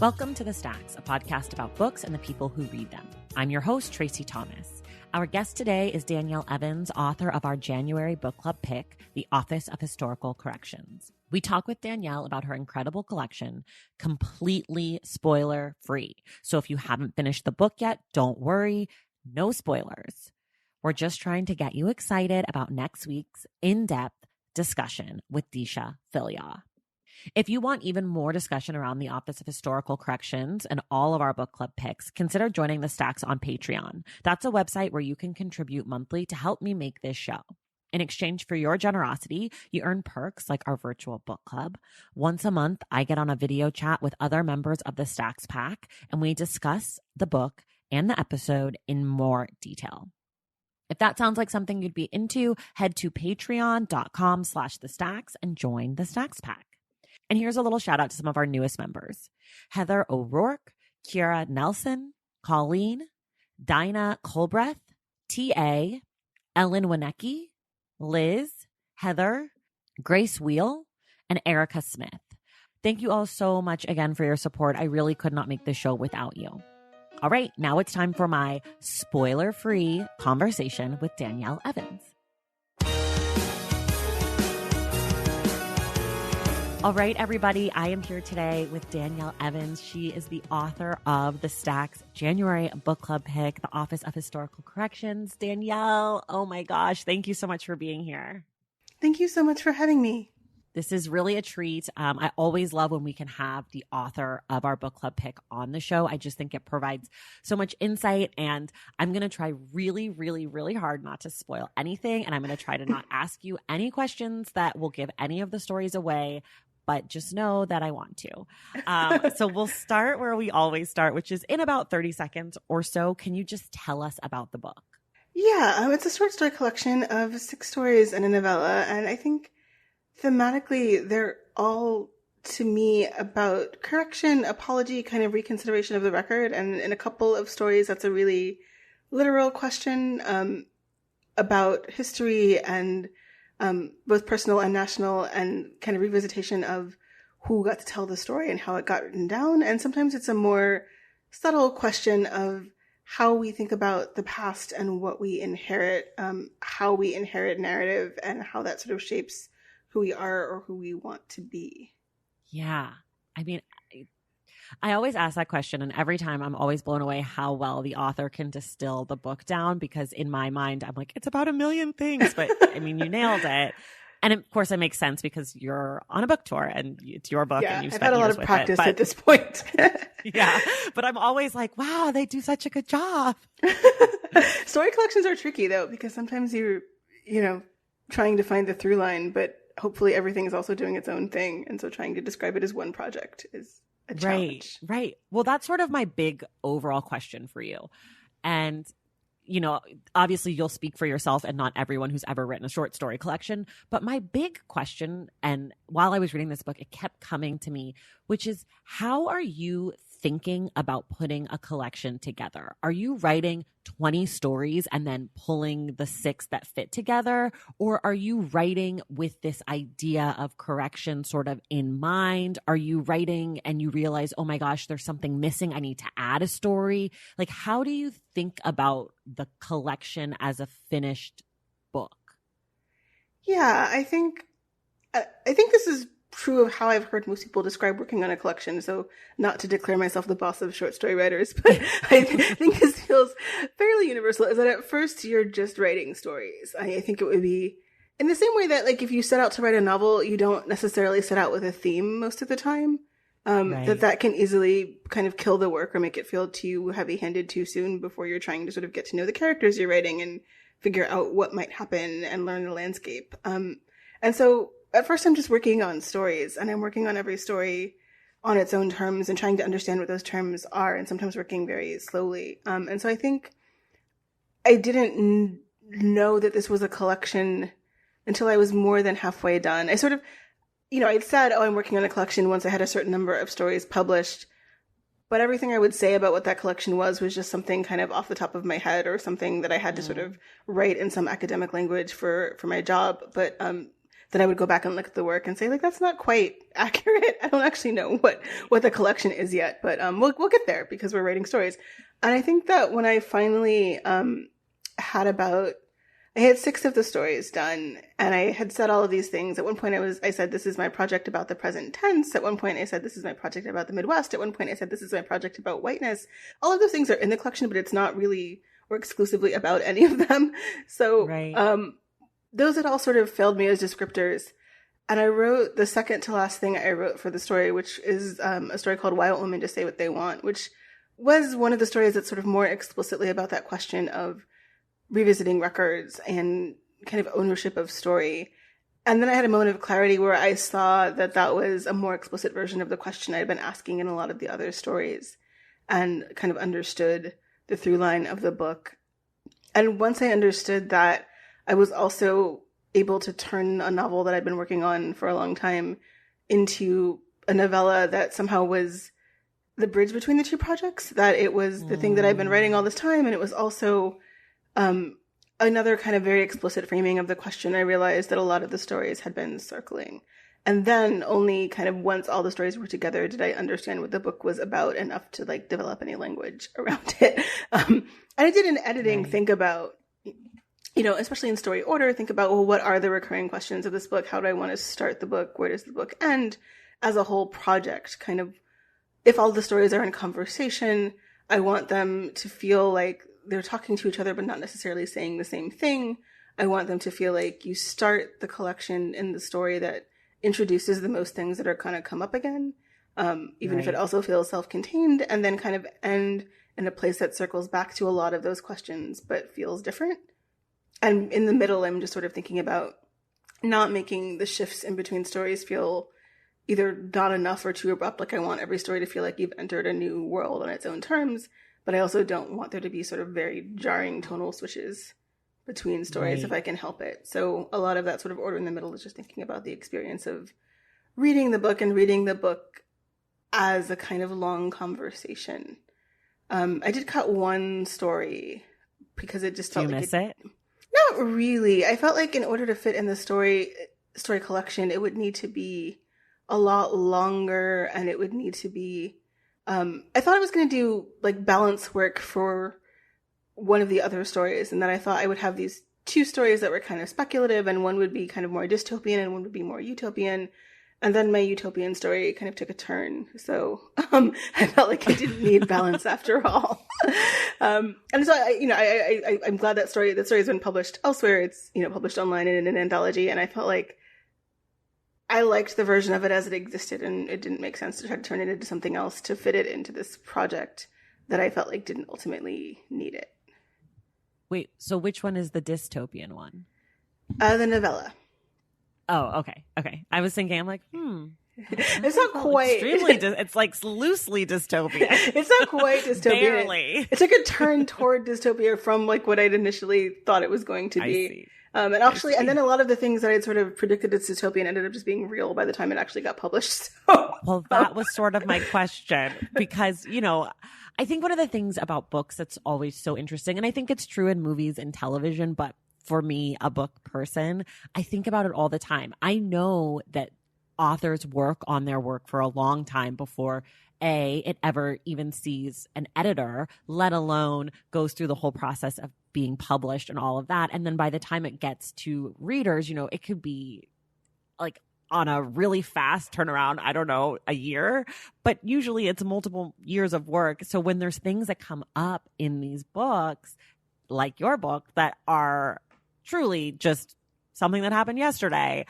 Welcome to The Stacks, a podcast about books and the people who read them. I'm your host, Tracy Thomas. Our guest today is Danielle Evans, author of our January book club pick, The Office of Historical Corrections. We talk with Danielle about her incredible collection, completely spoiler-free. So if you haven't finished the book yet, don't worry, no spoilers. We're just trying to get you excited about next week's in-depth discussion with Disha Philyaw. If you want even more discussion around the Office of Historical Corrections and all of our book club picks, consider joining the Stacks on Patreon. That's a website where you can contribute monthly to help me make this show. In exchange for your generosity, you earn perks like our virtual book club. Once a month, I get on a video chat with other members of the Stacks Pack, and we discuss the book and the episode in more detail. If that sounds like something you'd be into, head to patreon.com/thestacks and join the Stacks Pack. And here's a little shout out to some of our newest members: Heather O'Rourke, Kiara Nelson, Colleen, Dinah Colbreth, T.A., Ellen Winecki, Liz, Heather, Grace Wheel, and Erica Smith. Thank you all so much again for your support. I really could not make this show without you. All right, now it's time for my spoiler-free conversation with Danielle Evans. All right, everybody, I am here today with Danielle Evans. She is the author of the Stacks January book club pick, The Office of Historical Corrections. Danielle, oh my gosh, thank you so much for being here. Thank you so much for having me. This is really a treat. I always love when we can have the author of our book club pick on the show. I just think it provides so much insight, and I'm going to try really, really, really hard not to spoil anything, and I'm going to try to not ask you any questions that will give any of the stories away, but just know that I want to. So we'll start where we always start, which is in about 30 seconds or so. Can you just tell us about the book? Yeah, it's a short story collection of 6 stories and a novella, and I think thematically, they're all, to me, about correction, apology, kind of reconsideration of the record. And in a couple of stories, that's a really literal question about history and both personal and national, and kind of revisitation of who got to tell the story and how it got written down. And sometimes it's a more subtle question of how we think about the past and what we inherit, how we inherit narrative, and how that sort of shapes who we are or who we want to be. Yeah. I mean, I always ask that question, and every time I'm always blown away how well the author can distill the book down, because in my mind, I'm like, it's about a million things, but I mean, you nailed it. And of course, it makes sense because you're on a book tour and it's your book. Yeah, and you've I've spent had a lot years of with practice it, at this point. Yeah, but I'm always like, wow, they do such a good job. Story collections are tricky, though, because sometimes you're, trying to find the through line, but hopefully everything is also doing its own thing. And so trying to describe it as one project is a challenge. Right. Well, that's sort of my big overall question for you. And, obviously you'll speak for yourself and not everyone who's ever written a short story collection. But my big question, and while I was reading this book, it kept coming to me, which is, how are you thinking about putting a collection together? Are you writing 20 stories and then pulling the 6 that fit together? Or are you writing with this idea of correction sort of in mind? Are you writing and you realize, oh my gosh, there's something missing, I need to add a story? Like, how do you think about the collection as a finished book? Yeah, I think this is true of how I've heard most people describe working on a collection. So not to declare myself the boss of short story writers, but I think this feels fairly universal, is that at first you're just writing stories. I think it would be in the same way that, like, if you set out to write a novel, you don't necessarily set out with a theme most of the time. Right. That can easily kind of kill the work or make it feel too heavy-handed too soon before you're trying to sort of get to know the characters you're writing and figure out what might happen and learn the landscape. And so at first I'm just working on stories, and I'm working on every story on its own terms and trying to understand what those terms are, and sometimes working very slowly. And so I think I didn't know that this was a collection until I was more than halfway done. I sort of, I'd said, I'm working on a collection once I had a certain number of stories published, but everything I would say about what that collection was just something kind of off the top of my head, or something that I had to sort of write in some academic language for my job. But then I would go back and look at the work and say, like, that's not quite accurate. I don't actually know what the collection is yet, but we'll get there because we're writing stories. And I think that when I finally I had 6 of the stories done, and I had said all of these things. At one point I said, this is my project about the present tense. At one point I said, this is my project about the Midwest. At one point I said, this is my project about whiteness. All of those things are in the collection, but it's not really or exclusively about any of them. So right. Those had all sort of failed me as descriptors. And I wrote the second to last thing I wrote for the story, which is a story called Why Want Women to Say What They Want, which was one of the stories that's sort of more explicitly about that question of revisiting records and kind of ownership of story. And then I had a moment of clarity where I saw that that was a more explicit version of the question I'd been asking in a lot of the other stories, and kind of understood the through line of the book. And once I understood that, I was also able to turn a novel that I'd been working on for a long time into a novella that somehow was the bridge between the two projects, that it was the thing that I've been writing all this time, and it was also another kind of very explicit framing of the question I realized that a lot of the stories had been circling. And then only kind of once all the stories were together did I understand what the book was about enough to like develop any language around it. And I did in editing think about, especially in story order, think about, well, what are the recurring questions of this book? How do I want to start the book? Where does the book end? As a whole project, kind of, if all the stories are in conversation, I want them to feel like they're talking to each other, but not necessarily saying the same thing. I want them to feel like you start the collection in the story that introduces the most things that are going to come up again, even if it also feels self-contained, and then kind of end in a place that circles back to a lot of those questions, but feels different. And in the middle, I'm just sort of thinking about not making the shifts in between stories feel either not enough or too abrupt. Like I want every story to feel like you've entered a new world on its own terms, but I also don't want there to be sort of very jarring tonal switches between stories if I can help it. So a lot of that sort of order in the middle is just thinking about the experience of reading the book and reading the book as a kind of long conversation. I did cut one story because it just felt Do you miss it? Not really. I felt like in order to fit in the story collection, it would need to be a lot longer, and it would need to be I thought I was going to do like balance work for one of the other stories, and then I thought I would have these 2 stories that were kind of speculative, and one would be kind of more dystopian and one would be more utopian. And then my utopian story kind of took a turn. So I felt like I didn't need balance after all. And so I'm glad that story has been published elsewhere. It's, published online in an anthology, and I felt like I liked the version of it as it existed, and it didn't make sense to try to turn it into something else to fit it into this project that I felt like didn't ultimately need it. Wait, so which one is the dystopian one? The novella. Oh, okay. I was thinking, I'm like, It's not quite. It's like loosely dystopian. It's not quite dystopian. Barely. It took a turn toward dystopia from like what I'd initially thought it was going to be. I see. And then a lot of the things that I'd sort of predicted as dystopian ended up just being real by the time it actually got published. So. Well, that was sort of my question because, I think one of the things about books that's always so interesting, and I think it's true in movies and television, but for me, a book person, I think about it all the time. I know that authors work on their work for a long time before it ever even sees an editor, let alone goes through the whole process of being published and all of that. And then by the time it gets to readers, it could be like on a really fast turnaround, I don't know, a year, but usually it's multiple years of work. So when there's things that come up in these books, like your book, that are truly just something that happened yesterday,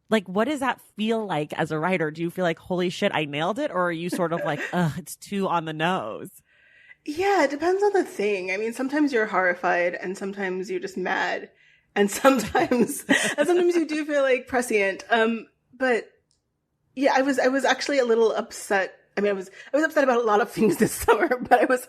like, what does that feel like as a writer? Do you feel like, holy shit, I nailed it? Or are you sort of like, ugh, it's too on the nose? Yeah, it depends on the thing. I mean, sometimes you're horrified and sometimes you're just mad. And sometimes you do feel like prescient. But yeah, I was actually a little upset. I mean, I was upset about a lot of things this summer, but I was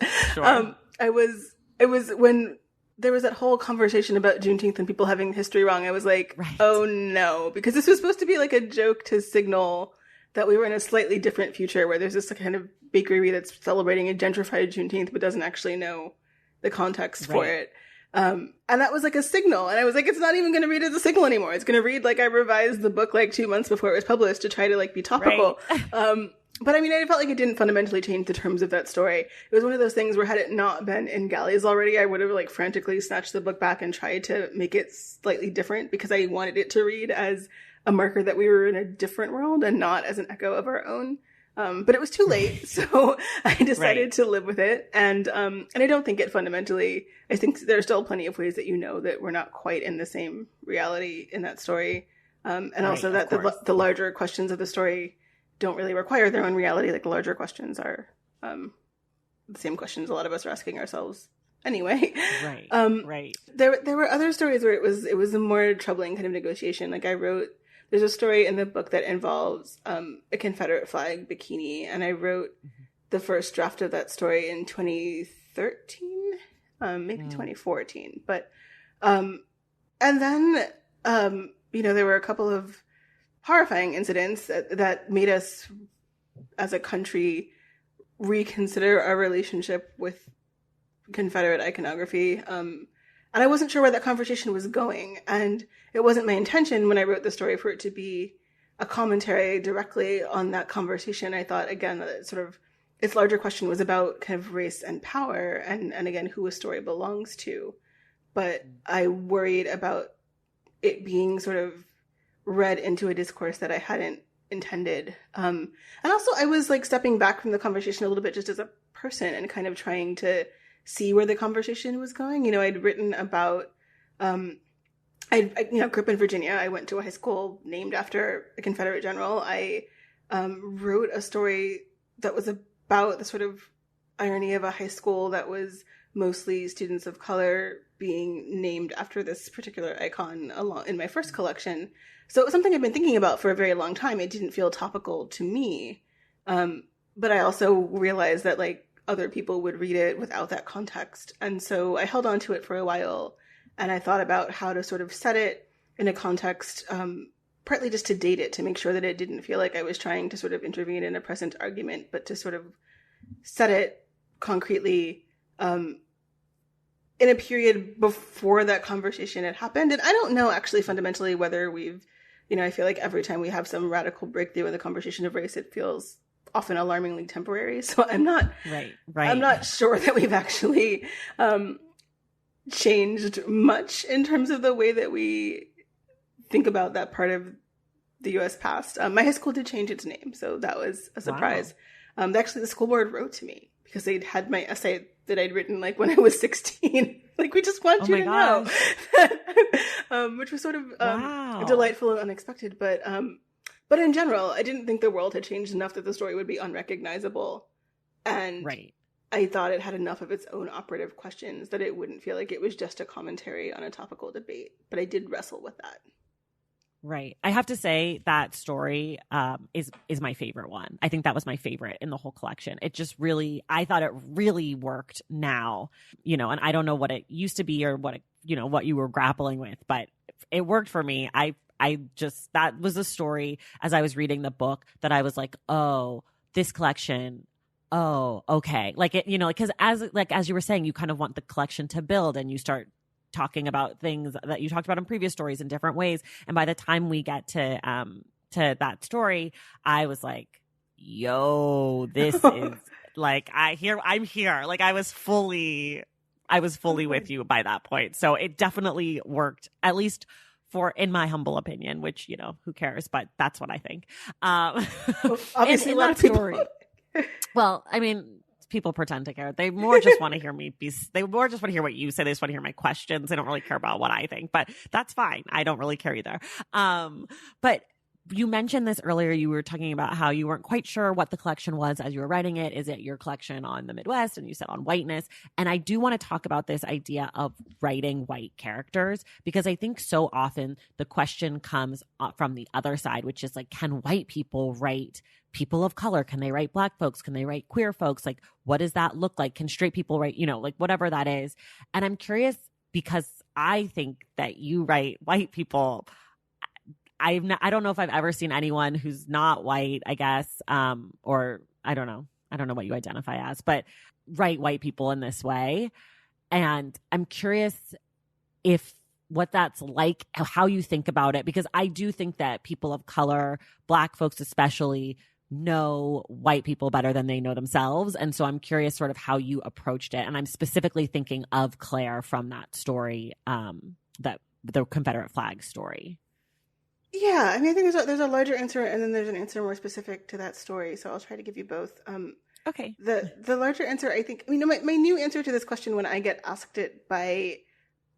when there was that whole conversation about Juneteenth and people having history wrong. I was like, oh no, because this was supposed to be like a joke to signal that we were in a slightly different future where there's this kind of bakery that's celebrating a gentrified Juneteenth, but doesn't actually know the context for it. And that was like a signal. And I was like, it's not even going to read as a signal anymore. It's going to read like I revised the book like 2 months before it was published to try to like be topical. Right. But I mean, I felt like it didn't fundamentally change the terms of that story. It was one of those things where had it not been in galleys already, I would have like frantically snatched the book back and tried to make it slightly different because I wanted it to read as a marker that we were in a different world and not as an echo of our own. But it was too late, so I decided to live with it. And I don't think it fundamentally, I think there are still plenty of ways that you know that we're not quite in the same reality in that story. And also that the larger questions of the story don't really require their own reality. Like the larger questions are the same questions a lot of us are asking ourselves anyway. Right. Right. There were other stories where it was a more troubling kind of negotiation. Like there's a story in the book that involves a Confederate flag bikini, and I wrote the first draft of that story in 2013, maybe 2014. But and then there were a couple of horrifying incidents that made us, as a country, reconsider our relationship with Confederate iconography. And I wasn't sure where that conversation was going. And it wasn't my intention when I wrote the story for it to be a commentary directly on that conversation. I thought, again, that sort of its larger question was about kind of race and power and again, who a story belongs to. But I worried about it being sort of read into a discourse that I hadn't intended. And also I was like stepping back from the conversation a little bit just as a person and kind of trying to see where the conversation was going. I'd written about, I grew up in Virginia. I went to a high school named after a Confederate general. I wrote a story that was about the sort of irony of a high school that was mostly students of color being named after this particular icon in my first collection. So it was something I've been thinking about for a very long time. It didn't feel topical to me. But I also realized that like other people would read it without that context. And so I held on to it for a while and I thought about how to sort of set it in a context, partly just to date it, to make sure that it didn't feel like I was trying to sort of intervene in a present argument, but to sort of set it concretely in a period before that conversation had happened. And I don't know actually fundamentally whether we've, I feel like every time we have some radical breakthrough in the conversation of race, it feels often alarmingly temporary. So I'm not, I'm not sure that we've actually changed much in terms of the way that we think about that part of the U.S. past. My high school did change its name, so that was a surprise. Wow. Actually, the school board wrote to me because they'd had my essay that I'd written like when I was 16. Like, we just want you to know. Which was sort of delightful and unexpected. But in general, I didn't think the world had changed enough that the story would be unrecognizable. And I thought it had enough of its own operative questions that it wouldn't feel like it was just a commentary on a topical debate. But I did wrestle with that. Right. I have to say that story is my favorite one. I think that was my favorite in the whole collection. It just really, I thought it really worked now, and I don't know what it used to be or what it, what you were grappling with, but it worked for me. That was a story as I was reading the book that I was like, oh, this collection. Oh, okay. Like it, because as you were saying, you kind of want the collection to build and you start talking about things that you talked about in previous stories in different ways. And by the time we get to that story, I was like, yo, this is like, I'm here. Like I was fully with you by that point. So it definitely worked, at least in my humble opinion, which, who cares, but that's what I think. Obviously a lot of people. Well, I mean, people pretend to care. They more just want to hear me they more just want to hear what you say. They just want to hear my questions. They don't really care about what I think, but that's fine. I don't really care either. But you mentioned this earlier. You were talking about how you weren't quite sure what the collection was as you were writing it. Is it your collection on the Midwest? And you said on whiteness. And I do want to talk about this idea of writing white characters, because I think so often the question comes from the other side, which is like, can white people write people of color? Can they write Black folks? Can they write queer folks? Like, what does that look like? Can straight people write, like whatever that is? And I'm curious because I think that you write white people. I don't know if I've ever seen anyone who's not white, I guess, or I don't know what you identify as, but write white people in this way. And I'm curious if what that's like, how you think about it, because I do think that people of color, Black folks especially, know white people better than they know themselves. And so I'm curious sort of how you approached it. And I'm specifically thinking of Claire from that story, that the Confederate flag story. Yeah, I mean, I think there's a larger answer, and then there's an answer more specific to that story. So I'll try to give you both. Okay. The larger answer, I think, my new answer to this question when I get asked it by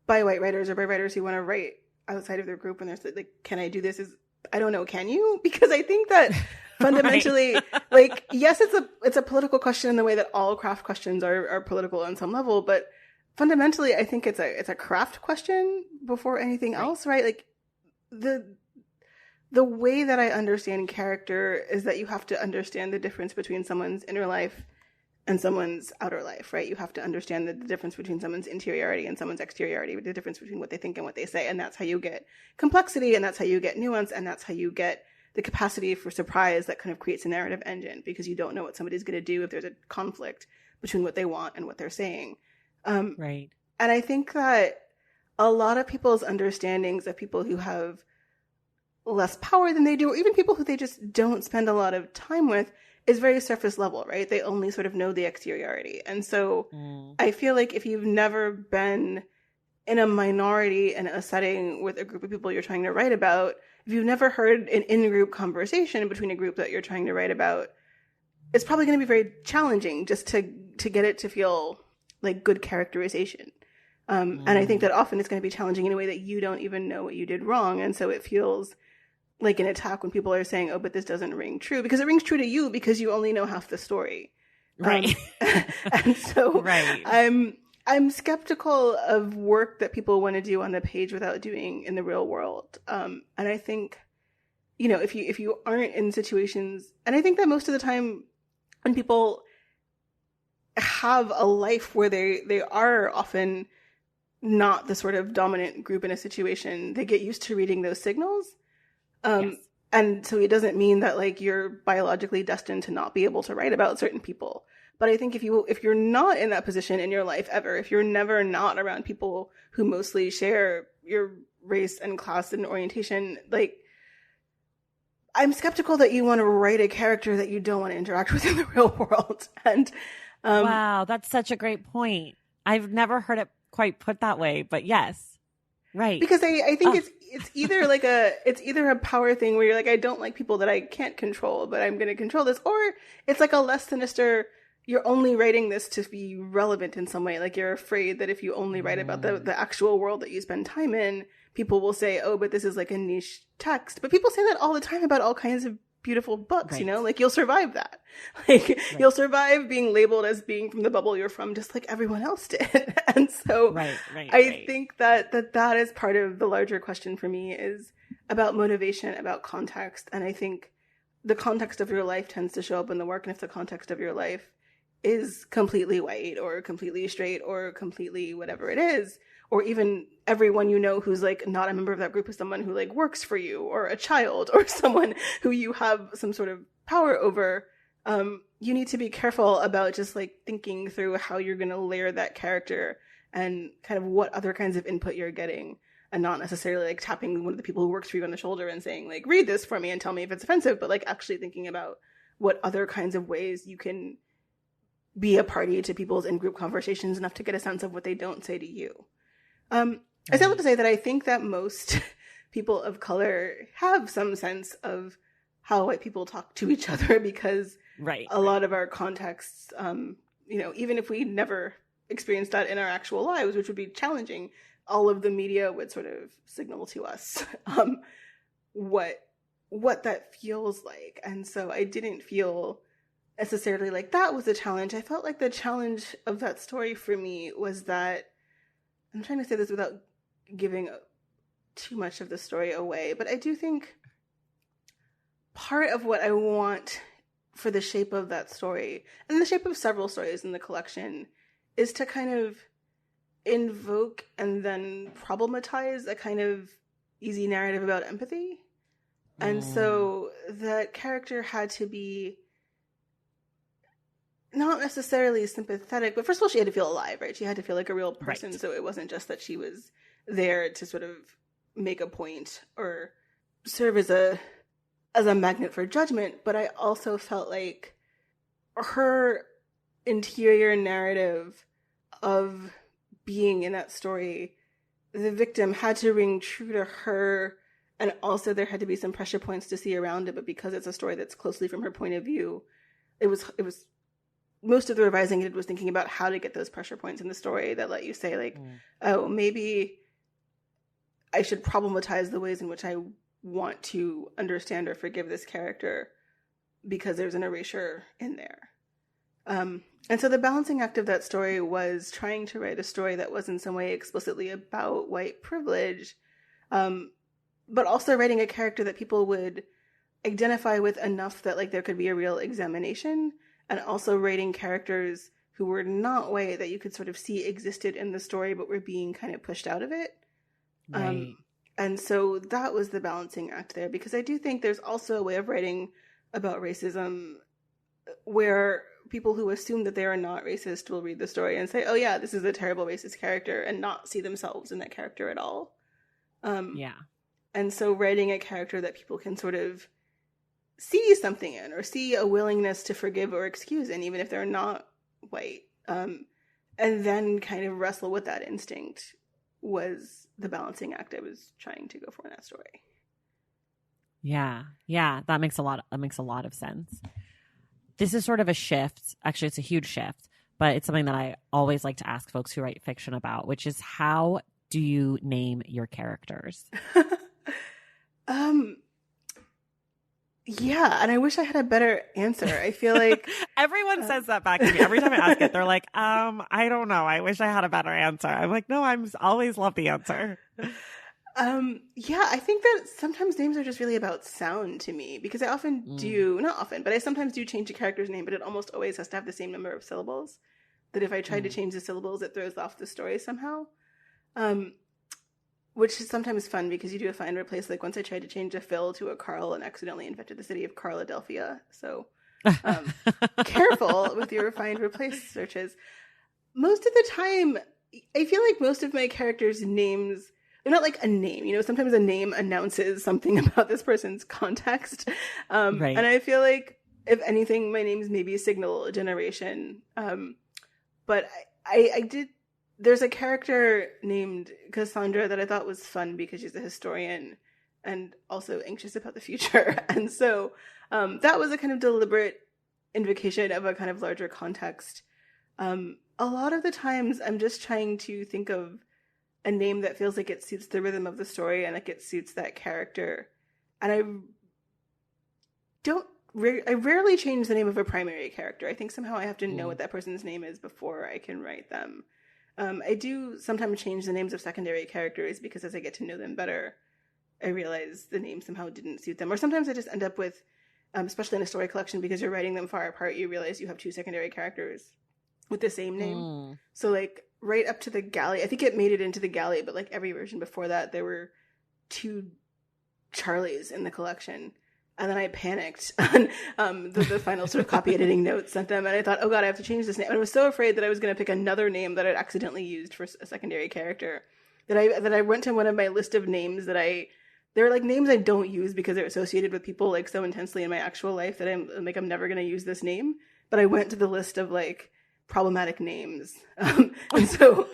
white writers or by writers who want to write outside of their group, when there's like, can I do this? Is I don't know, can you? Because I think that fundamentally, like, yes, it's a political question in the way that all craft questions are political on some level, but fundamentally, I think it's a craft question before anything else, right? Like the way that I understand character is that you have to understand the difference between someone's inner life and someone's outer life, right? You have to understand the difference between someone's interiority and someone's exteriority, the difference between what they think and what they say. And that's how you get complexity, and that's how you get nuance, and that's how you get the capacity for surprise that kind of creates a narrative engine, because you don't know what somebody's going to do if there's a conflict between what they want and what they're saying. Right. And I think that a lot of people's understandings of people who have less power than they do, or even people who they just don't spend a lot of time with, is very surface level, right? They only sort of know the exteriority. And so I feel like if you've never been in a minority in a setting with a group of people you're trying to write about, if you've never heard an in-group conversation between a group that you're trying to write about, it's probably going to be very challenging just to get it to feel like good characterization. And I think that often it's going to be challenging in a way that you don't even know what you did wrong. And so it feels like an attack when people are saying, oh, but this doesn't ring true, because it rings true to you because you only know half the story. Right. And so right. I'm skeptical of work that people want to do on the page without doing in the real world. And I think, if you aren't in situations, and I think that most of the time when people have a life where they are often not the sort of dominant group in a situation, they get used to reading those signals. Yes. And so it doesn't mean that like you're biologically destined to not be able to write about certain people. But I think if you're not in that position in your life ever, if you're never not around people who mostly share your race and class and orientation, like, I'm skeptical that you want to write a character that you don't want to interact with in the real world. And wow, that's such a great point. I've never heard it quite put that way, but yes. Right. Because I think it's either like it's either a power thing where you're like, I don't like people that I can't control, but I'm going to control this, or it's like a less sinister, you're only writing this to be relevant in some way. Like you're afraid that if you only write about the actual world that you spend time in, people will say, oh, but this is like a niche text. But people say that all the time about all kinds of beautiful books, right. Like you'll survive that. Like you'll survive being labeled as being from the bubble you're from, just like everyone else did. And so I think that is part of the larger question for me, is about motivation, about context. And I think the context of your life tends to show up in the work. And if the context of your life is completely white or completely straight or completely whatever it is, or even everyone who's like not a member of that group is someone who like works for you, or a child, or someone who you have some sort of power over, you need to be careful about just like thinking through how you're going to layer that character and kind of what other kinds of input you're getting, and not necessarily like tapping one of the people who works for you on the shoulder and saying like, read this for me and tell me if it's offensive, but like actually thinking about what other kinds of ways you can be a party to people's in-group conversations enough to get a sense of what they don't say to you. I still have to say that I think that most people of color have some sense of how white people talk to each other, because a lot of our contexts, even if we never experienced that in our actual lives, which would be challenging, all of the media would sort of signal to us what that feels like. And so I didn't feel necessarily like that was a challenge. I felt like the challenge of that story for me was that, I'm trying to say this without giving too much of the story away, but I do think part of what I want for the shape of that story, and the shape of several stories in the collection, is to kind of invoke and then problematize a kind of easy narrative about empathy. And so that character had to be not necessarily sympathetic, but first of all, she had to feel alive, right? She had to feel like a real person. Right. So it wasn't just that she was there to sort of make a point or serve as a magnet for judgment. But I also felt like her interior narrative of being in that story, the victim had to ring true to her, and also there had to be some pressure points to see around it. But because it's a story that's closely from her point of view, it was most of the revising I did was thinking about how to get those pressure points in the story that let you say, like, oh, maybe I should problematize the ways in which I want to understand or forgive this character because there's an erasure in there. And so the balancing act of that story was trying to write a story that was in some way explicitly about white privilege, but also writing a character that people would identify with enough that, like, there could be a real examination, and also writing characters who were not white that you could sort of see existed in the story but were being kind of pushed out of it. Right. And so that was the balancing act there, because I do think there's also a way of writing about racism where people who assume that they are not racist will read the story and say, oh yeah, this is a terrible racist character, and not see themselves in that character at all. Yeah. And so writing a character that people can sort of see something in, or see a willingness to forgive or excuse in, even if they're not white, and then kind of wrestle with that instinct, was the balancing act I was trying to go for in that story. Yeah. That makes a lot of sense. This is sort of a shift. Actually, it's a huge shift, but it's something that I always like to ask folks who write fiction about, which is, how do you name your characters? Yeah, and I wish I had a better answer. I feel like everyone says that back to me every time I ask it. They're like, I don't know. I wish I had a better answer. I'm like, no, always love the answer. Yeah, I think that sometimes names are just really about sound to me, because I often not often, but I sometimes do change a character's name, but it almost always has to have the same number of syllables. That if I try to change the syllables, it throws off the story somehow. Which is sometimes fun, because you do a find replace. Like, once I tried to change a Phil to a Carl and accidentally invented the city of Carladelphia. So careful with your find replace searches. Most of the time, I feel like most of my characters' names, they're not like a name. You know, sometimes a name announces something about this person's context. Right. And I feel like, if anything, my name's maybe signal generation. But I did... There's a character named Cassandra that I thought was fun because she's a historian and also anxious about the future. And so that was a kind of deliberate invocation of a kind of larger context. A lot of the times I'm just trying to think of a name that feels like it suits the rhythm of the story and like it suits that character. And I rarely change the name of a primary character. I think somehow I have to know what that person's name is before I can write them. I do sometimes change the names of secondary characters, because as I get to know them better, I realize the name somehow didn't suit them. Or sometimes I just end up with, especially in a story collection, because you're writing them far apart, you realize you have two secondary characters with the same name. So, like, right up to the galley, I think it made it into the galley, but like every version before that, there were two Charlies in the collection. And then I panicked on the final sort of copy editing notes sent them. And I thought, oh God, I have to change this name. And I was so afraid that I was going to pick another name that I'd accidentally used for a secondary character, that I went to one of my list of names that they're like names I don't use because they're associated with people like so intensely in my actual life that I'm never going to use this name. But I went to the list of like problematic names. And so,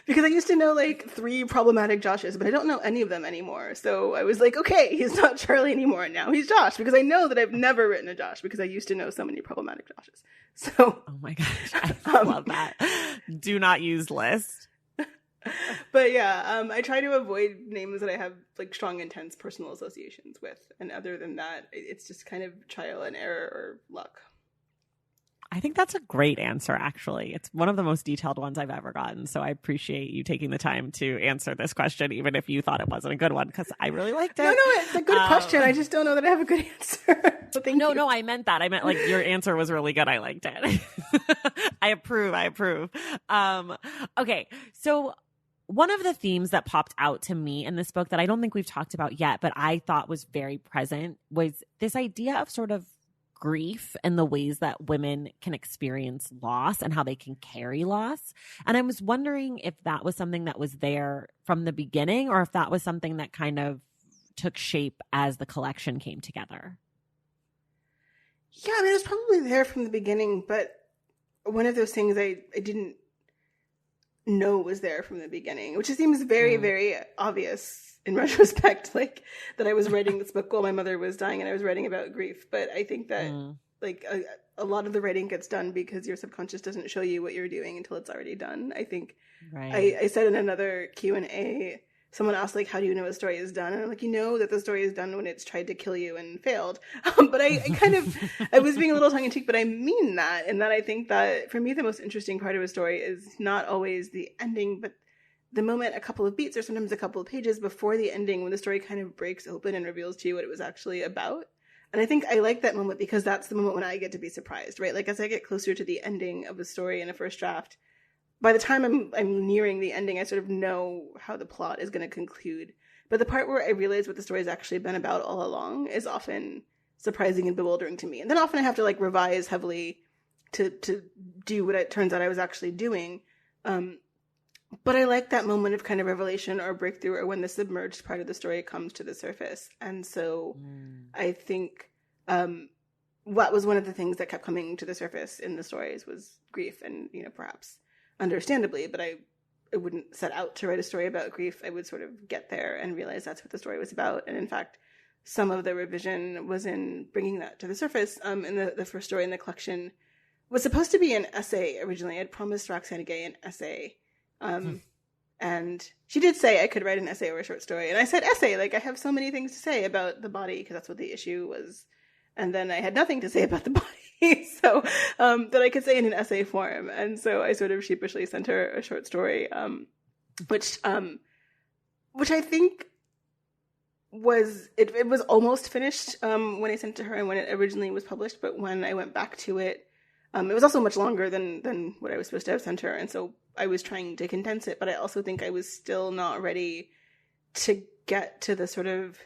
because I used to know like 3 problematic Joshes, but I don't know any of them anymore. So I was like, okay, he's not Charlie anymore. Now he's Josh, because I know that I've never written a Josh, because I used to know so many problematic Joshes. So, oh my gosh, I love that. Do not use list. But yeah, I try to avoid names that I have like strong, intense personal associations with. And other than that, it's just kind of trial and error or luck. I think that's a great answer, actually. It's one of the most detailed ones I've ever gotten. So I appreciate you taking the time to answer this question, even if you thought it wasn't a good one, because I really liked it. No, it's a good question. I just don't know that I have a good answer. So thank you. No, I meant that. I meant like your answer was really good. I liked it. I approve. Okay, so one of the themes that popped out to me in this book that I don't think we've talked about yet, but I thought was very present, was this idea of sort of grief and the ways that women can experience loss and how they can carry loss. And I was wondering if that was something that was there from the beginning or if that was something that kind of took shape as the collection came together. Yeah, I mean, it was probably there from the beginning, but one of those things I didn't know was there from the beginning, which seems very, very obvious in retrospect, like that I was writing this book while my mother was dying and I was writing about grief. But I think that like a lot of the writing gets done because your subconscious doesn't show you what you're doing until it's already done. I think I said in another Q&A, someone asked, like, how do you know a story is done? And I'm like, you know that the story is done when it's tried to kill you and failed. But I was being a little tongue-in-cheek, but I mean that. And that I think that, for me, the most interesting part of a story is not always the ending, but the moment a couple of beats or sometimes a couple of pages before the ending when the story kind of breaks open and reveals to you what it was actually about. And I think I like that moment because that's the moment when I get to be surprised, right? Like, as I get closer to the ending of a story in a first draft, by the time I'm nearing the ending, I sort of know how the plot is going to conclude. But the part where I realize what the story has actually been about all along is often surprising and bewildering to me. And then often I have to, like, revise heavily to do what it turns out I was actually doing. But I like that moment of kind of revelation or breakthrough, or when the submerged part of the story comes to the surface. And so I think what was one of the things that kept coming to the surface in the stories was grief, and, you know, perhaps understandably, but I wouldn't set out to write a story about grief. I would sort of get there and realize that's what the story was about. And in fact, some of the revision was in bringing that to the surface. In the first story in the collection was supposed to be an essay originally. I'd promised Roxana Gay an essay. And she did say I could write an essay or a short story. And I said, essay, like, I have so many things to say about the body, because that's what the issue was. And then I had nothing to say about the body. So, that I could say in an essay form. And so I sort of sheepishly sent her a short story, which I think was, it was almost finished, when I sent it to her and when it originally was published. But when I went back to it, it was also much longer than what I was supposed to have sent her. And so I was trying to condense it, but I also think I was still not ready to get to the sort of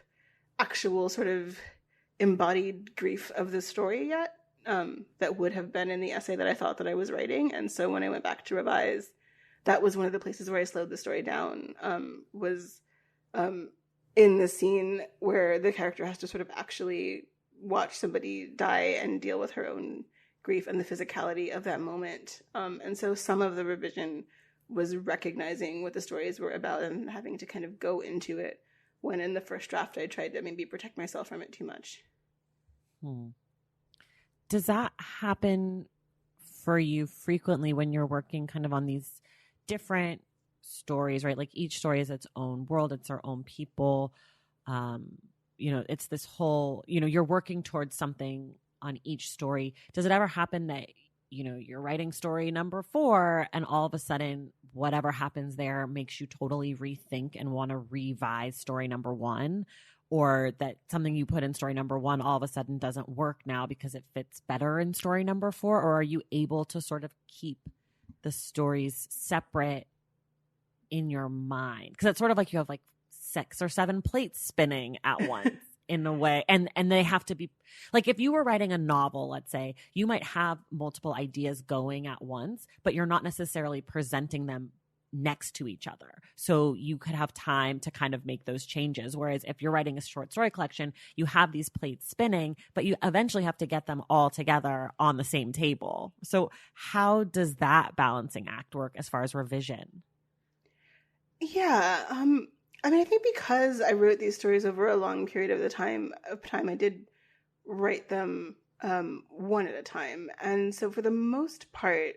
actual sort of embodied grief of the story yet. That would have been in the essay that I thought that I was writing. And so when I went back to revise, that was one of the places where I slowed the story down, was in the scene where the character has to sort of actually watch somebody die and deal with her own grief and the physicality of that moment. And so some of the revision was recognizing what the stories were about and having to kind of go into it, when in the first draft I tried to maybe protect myself from it too much. Does that happen for you frequently when you're working kind of on these different stories, right? Like, each story is its own world, it's their own people. You know, it's this whole, you know, you're working towards something on each story. Does it ever happen that, you know, you're writing story number 4 and all of a sudden whatever happens there makes you totally rethink and want to revise story number 1? Or that something you put in story number 1 all of a sudden doesn't work now because it fits better in story number 4? Or are you able to sort of keep the stories separate in your mind? Because it's sort of like you have like 6 or 7 plates spinning at once in a way. And they have to be, like, if you were writing a novel, let's say, you might have multiple ideas going at once, but you're not necessarily presenting them next to each other. So you could have time to kind of make those changes. Whereas if you're writing a short story collection, you have these plates spinning, but you eventually have to get them all together on the same table. So how does that balancing act work as far as revision? Yeah. I mean, I think because I wrote these stories over a long period of time, I did write them one at a time. And so for the most part,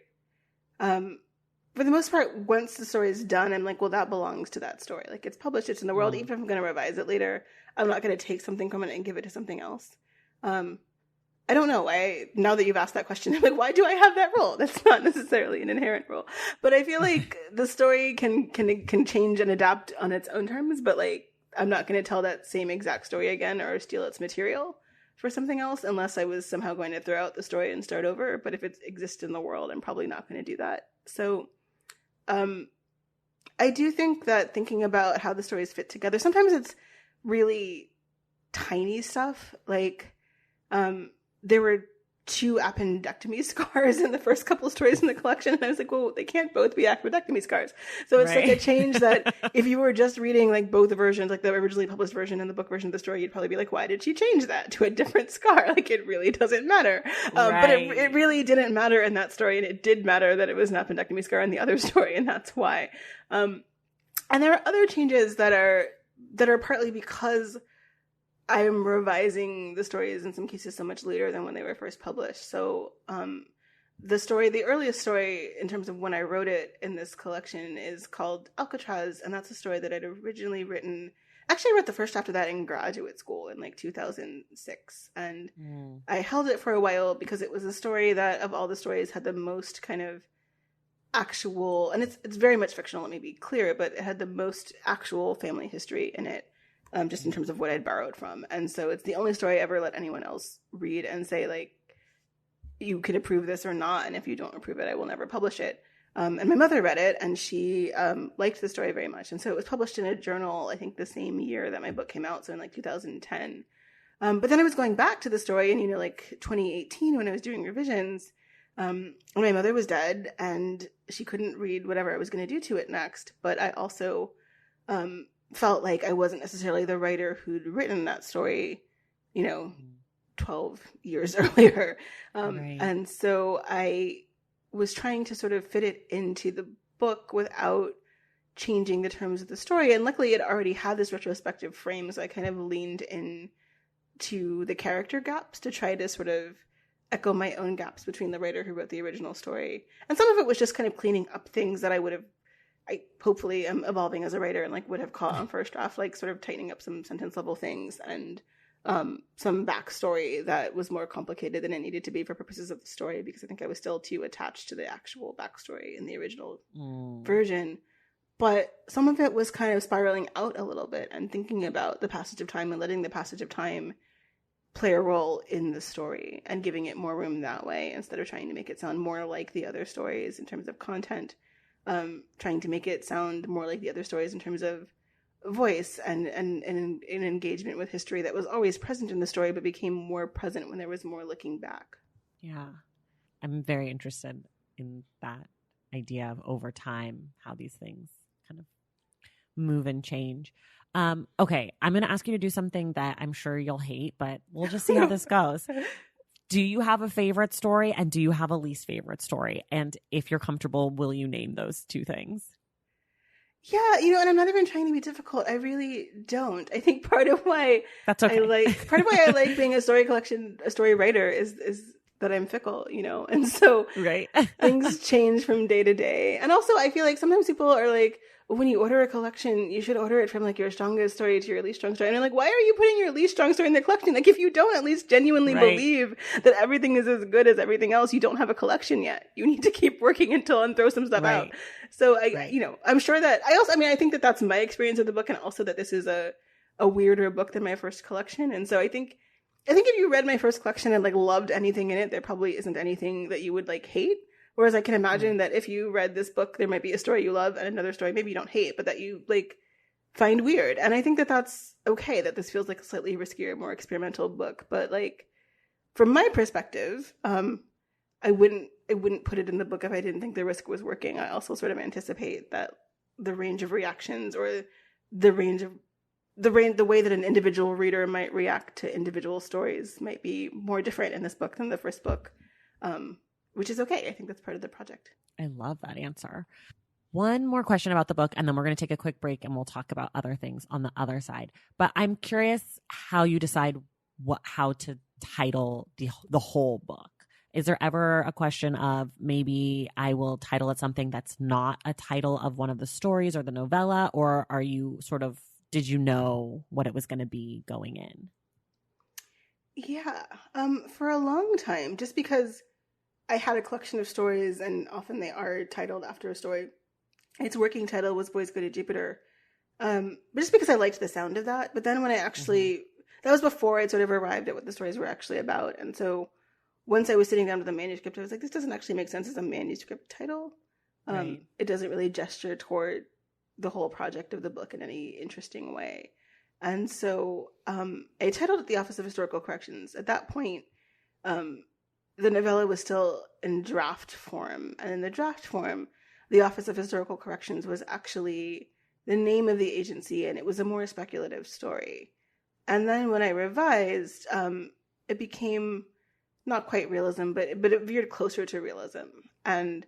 once the story is done, I'm like, well, that belongs to that story. Like, it's published, it's in the world. Even if I'm going to revise it later, I'm not going to take something from it and give it to something else. I don't know. Now that you've asked that question, I'm like, why do I have that rule? That's not necessarily an inherent rule. But I feel like the story can change and adapt on its own terms. But, like, I'm not going to tell that same exact story again or steal its material for something else unless I was somehow going to throw out the story and start over. But if it exists in the world, I'm probably not going to do that. So I do think that thinking about how the stories fit together, sometimes it's really tiny stuff. Like, there were 2 appendectomy scars in the first couple of stories in the collection. And I was like, well, they can't both be appendectomy scars. So it's like a change that if you were just reading like both versions, like the originally published version and the book version of the story, you'd probably be like, why did she change that to a different scar? Like, it really doesn't matter. But it really didn't matter in that story. And it did matter that it was an appendectomy scar in the other story. And that's why. And there are other changes that are partly because I'm revising the stories in some cases so much later than when they were first published. So the earliest story in terms of when I wrote it in this collection is called Alcatraz, and that's a story that I'd originally written. Actually, I wrote the first draft of that in graduate school in like 2006, and I held it for a while because it was a story that, of all the stories, had the most kind of actual, and it's very much fictional, let me be clear, but it had the most actual family history in it. Just in terms of what I'd borrowed from. And so it's the only story I ever let anyone else read and say, like, you could approve this or not, and if you don't approve it, I will never publish it. And my mother read it, and she liked the story very much. And so it was published in a journal, I think, the same year that my book came out, so in, like, 2010. But then I was going back to the story in, like, 2018 when I was doing revisions, and my mother was dead, and she couldn't read whatever I was going to do to it next. But I also felt like I wasn't necessarily the writer who'd written that story, 12 years earlier. And so I was trying to sort of fit it into the book without changing the terms of the story. And luckily it already had this retrospective frame, so I kind of leaned in to the character gaps to try to sort of echo my own gaps between the writer who wrote the original story. And some of it was just kind of cleaning up things that I hopefully am evolving as a writer and like would have caught on first draft, like sort of tightening up some sentence level things and some backstory that was more complicated than it needed to be for purposes of the story, because I think I was still too attached to the actual backstory in the original version. But some of it was kind of spiraling out a little bit and thinking about the passage of time and letting the passage of time play a role in the story and giving it more room that way instead of trying to make it sound more like the other stories in terms of content. Trying to make it sound more like the other stories in terms of voice and engagement with history that was always present in the story, but became more present when there was more looking back. Yeah. I'm very interested in that idea of over time, how these things kind of move and change. Okay, I'm going to ask you to do something that I'm sure you'll hate, but we'll just see how this goes. Do you have a favorite story and do you have a least favorite story? And if you're comfortable, will you name those 2 things? Yeah, and I'm not even trying to be difficult. I really don't. I think part of why that's okay. I like being a story writer is that I'm fickle, and so things change from day to day. And also I feel like sometimes people are like, when you order a collection, you should order it from like your strongest story to your least strong story. And I'm like, why are you putting your least strong story in the collection? Like, if you don't at least genuinely believe that everything is as good as everything else, you don't have a collection yet. You need to keep working and throw some stuff out. So I'm sure that I think that that's my experience of the book, and also that this is a weirder book than my first collection. And so I think if you read my first collection and like loved anything in it, there probably isn't anything that you would like hate. Whereas I can imagine that if you read this book, there might be a story you love and another story maybe you don't hate, but that you like find weird. And I think that that's okay, that this feels like a slightly riskier, more experimental book. But like, from my perspective, I wouldn't put it in the book if I didn't think the risk was working. I also sort of anticipate that the range of reactions or the way that an individual reader might react to individual stories might be more different in this book than the first book. Which is okay. I think that's part of the project. I love that answer. One more question about the book, and then we're going to take a quick break and we'll talk about other things on the other side. But I'm curious how you decide how to title the whole book. Is there ever a question of maybe I will title it something that's not a title of one of the stories or the novella, or are you did you know what it was going to be going in? Yeah. For a long time, just because I had a collection of stories, and often they are titled after a story. Its working title was Boys Go to Jupiter. But just because I liked the sound of that. But then when I actually, that was before I'd sort of arrived at what the stories were actually about. And so once I was sitting down with the manuscript, I was like, this doesn't actually make sense as a manuscript title. It doesn't really gesture toward the whole project of the book in any interesting way. And so I titled it The Office of Historical Corrections. At that point, the novella was still in draft form. And in the draft form, the Office of Historical Corrections was actually the name of the agency, and it was a more speculative story. And then when I revised, it became not quite realism, but it veered closer to realism. And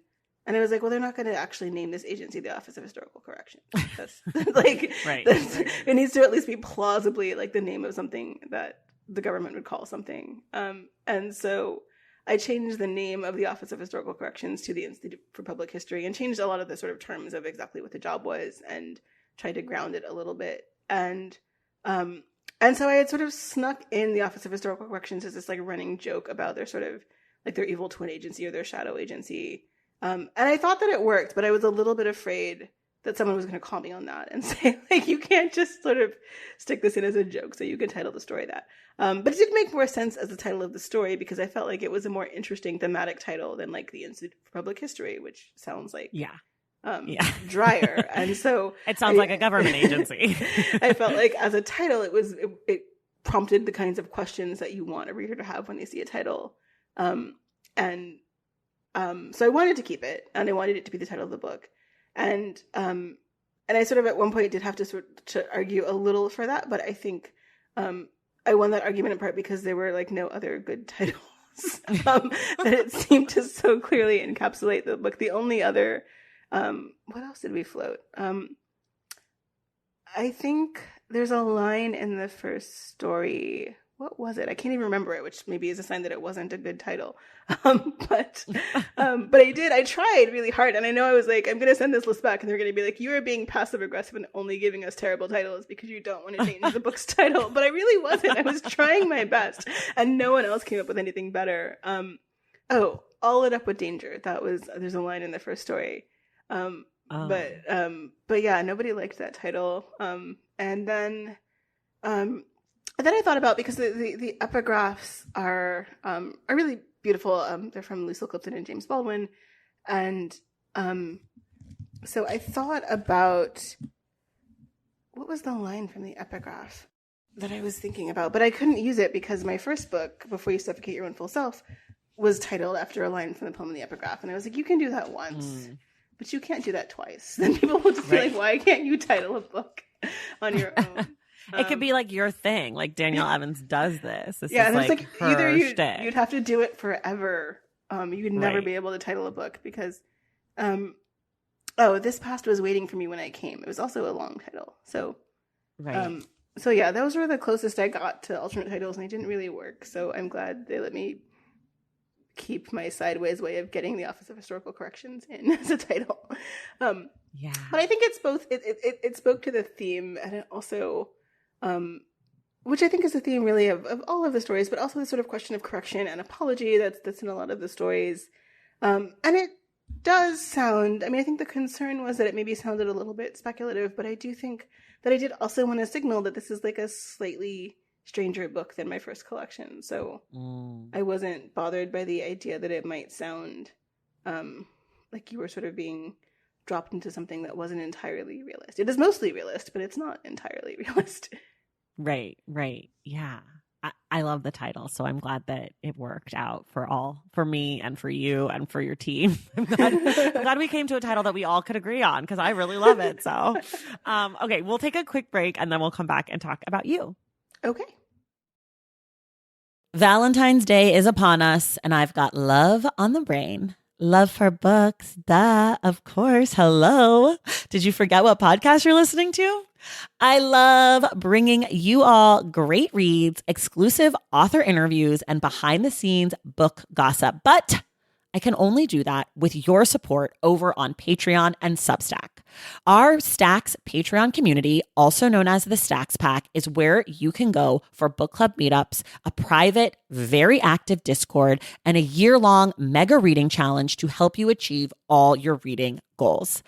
I was like, well, they're not going to actually name this agency the Office of Historical Corrections. That's like, right. It needs to at least be plausibly like the name of something that the government would call something. And so I changed the name of the Office of Historical Corrections to the Institute for Public History, and changed a lot of the sort of terms of exactly what the job was, and tried to ground it a little bit. And so I had sort of snuck in the Office of Historical Corrections as this like running joke about their sort of like their evil twin agency or their shadow agency. And I thought that it worked, but I was a little bit afraid that someone was going to call me on that and say, like, you can't just sort of stick this in as a joke, so you can title the story that. But it did make more sense as the title of the story, because I felt like it was a more interesting thematic title than like the Institute for Public History, which sounds like drier. And so it sounds like a government agency. I felt like as a title, it prompted the kinds of questions that you want a reader to have when they see a title. So I wanted to keep it, and I wanted it to be the title of the book. And I sort of at one point did have to argue a little for that, but I think I won that argument in part because there were like no other good titles that it seemed to so clearly encapsulate the book. The only other what else did we float? I think there's a line in the first story. What was it? I can't even remember it, which maybe is a sign that it wasn't a good title. But I tried really hard. And I know I was like, I'm going to send this list back, and they're going to be like, you are being passive aggressive and only giving us terrible titles because you don't want to change the book's title. But I really wasn't. I was trying my best, and no one else came up with anything better. All Lit Up with Danger. There's a line in the first story. But yeah, nobody liked that title. And then I thought about, because the epigraphs are really beautiful. They're from Lucille Clifton and James Baldwin. And so I thought about, what was the line from the epigraph that I was thinking about? But I couldn't use it because my first book, Before You Suffocate Your Own Full Self, was titled after a line from the poem in the epigraph. And I was like, you can do that once. But you can't do that twice. Then people will just be like, why can't you title a book on your own? It could be like your thing. Like Danielle Evans does this. This is and like it's like her either shtick. you'd have to do it forever. You would never be able to title a book because, This Past Was Waiting for Me When I Came. It was also a long title. So, so yeah, those were the closest I got to alternate titles, and they didn't really work. So I'm glad they let me keep my sideways way of getting the Office of Historical Corrections in as a title. But I think it's both. It spoke to the theme, and it also, which I think is the theme really of all of the stories, but also the sort of question of correction and apology that's in a lot of the stories. And it does sound, I mean, I think the concern was that it maybe sounded a little bit speculative, but I do think that I did also want to signal that this is like a slightly stranger book than my first collection. So I wasn't bothered by the idea that it might sound like you were sort of being dropped into something that wasn't entirely realist. It is mostly realist, but it's not entirely realist. Right. Yeah. I love the title, so I'm glad that it worked out for me and for you and for your team. I'm glad we came to a title that we all could agree on, because I really love it. So, okay, we'll take a quick break and then we'll come back and talk about you. Okay. Valentine's Day is upon us, and I've got love on the brain. Love for books, duh, of course. Hello. Did you forget what podcast you're listening to? I love bringing you all great reads, exclusive author interviews, and behind-the-scenes book gossip. But I can only do that with your support over on Patreon and Substack. Our Stacks Patreon community, also known as the Stacks Pack, is where you can go for book club meetups, a private, very active Discord, and a year-long mega reading challenge to help you achieve all your reading goals.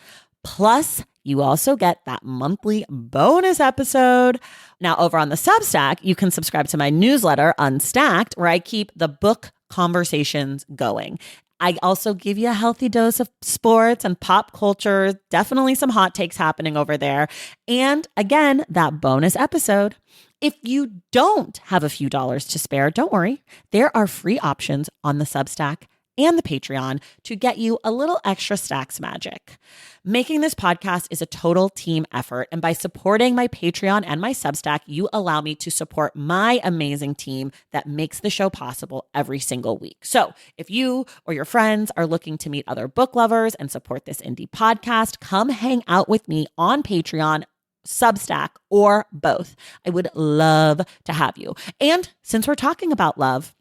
Plus, you also get that monthly bonus episode. Now, over on the Substack, you can subscribe to my newsletter, Unstacked, where I keep the book conversations going. I also give you a healthy dose of sports and pop culture, definitely some hot takes happening over there. And again, that bonus episode. If you don't have a few dollars to spare, don't worry. There are free options on the Substack and the Patreon to get you a little extra stacks magic. Making this podcast is a total team effort, and by supporting my Patreon and my Substack, you allow me to support my amazing team that makes the show possible every single week. So if you or your friends are looking to meet other book lovers and support this indie podcast, come hang out with me on Patreon, Substack, or both. I would love to have you. And since we're talking about love,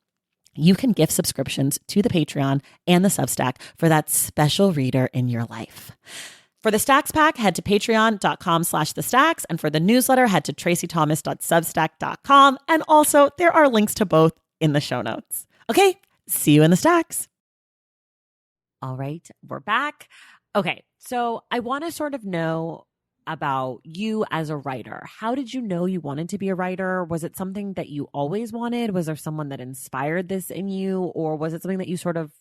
you can gift subscriptions to the Patreon and the Substack for that special reader in your life. For the Stacks Pack, head to patreon.com/thestacks. And for the newsletter, head to tracythomas.substack.com. And also, there are links to both in the show notes. Okay, see you in the stacks. All right, we're back. Okay, so I want to sort of know about you as a writer. How did you know you wanted to be a writer? Was it something that you always wanted? Was there someone that inspired this in you? Or was it something that you sort of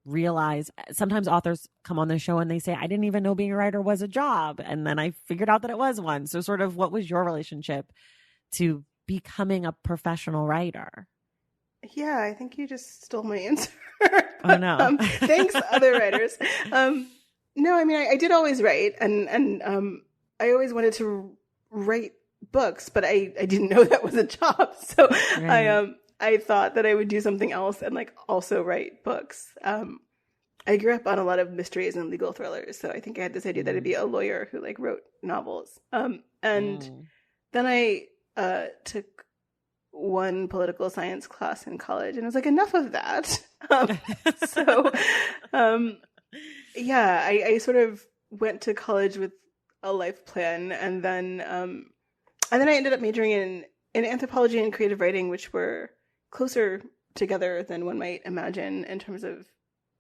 realized? Sometimes authors come on the show and they say, I didn't even know being a writer was a job. And then I figured out that it was one. So sort of what was your relationship to becoming a professional writer? Yeah, I think you just stole my answer. Oh, no. Thanks, other writers. No, I mean, I did always write, and I always wanted to write books, but I didn't know that was a job. So right. I thought that I would do something else and like also write books. I grew up on a lot of mysteries and legal thrillers, so I think I had this idea that I'd be a lawyer who like wrote novels. Then I took one political science class in college, and I was like, enough of that. Yeah, I sort of went to college with a life plan, and then I ended up majoring in anthropology and creative writing, which were closer together than one might imagine in terms of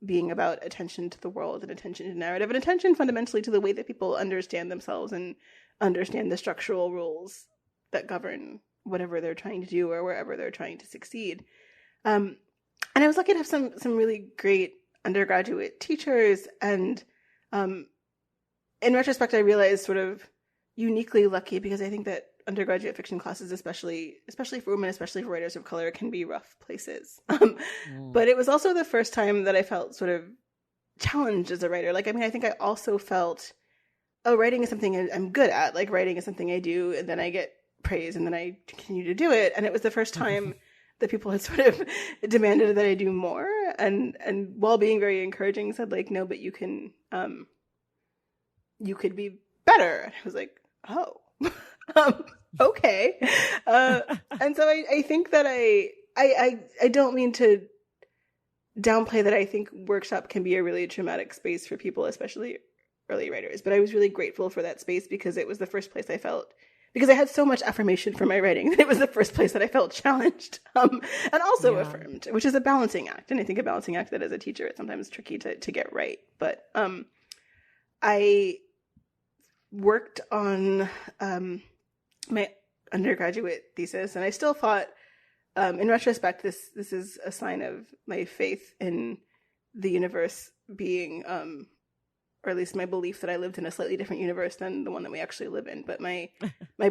being about attention to the world and attention to narrative and attention fundamentally to the way that people understand themselves and understand the structural rules that govern whatever they're trying to do or wherever they're trying to succeed. And I was lucky to have some really great undergraduate teachers, and in retrospect, I realized sort of uniquely lucky, because I think that undergraduate fiction classes, especially for women, especially for writers of color, can be rough places. But it was also the first time that I felt sort of challenged as a writer. Like, I mean, I think I also felt, oh, writing is something I'm good at. Like, writing is something I do, and then I get praise, and then I continue to do it. And it was the first time that people had sort of demanded that I do more, and while being very encouraging, said like, no, but you can, you could be better. And I was like, oh, okay. And so I think that I don't mean to downplay that I think workshop can be a really traumatic space for people, especially early writers. But I was really grateful for that space, because it was the first place I felt, because I had so much affirmation for my writing, that it was the first place that I felt challenged, and also affirmed, which is a balancing act. And I think a balancing act that as a teacher, it's sometimes tricky to get right. But I worked on my undergraduate thesis, and I still thought, in retrospect, this is a sign of my faith in the universe being, or at least my belief that I lived in a slightly different universe than the one that we actually live in. But my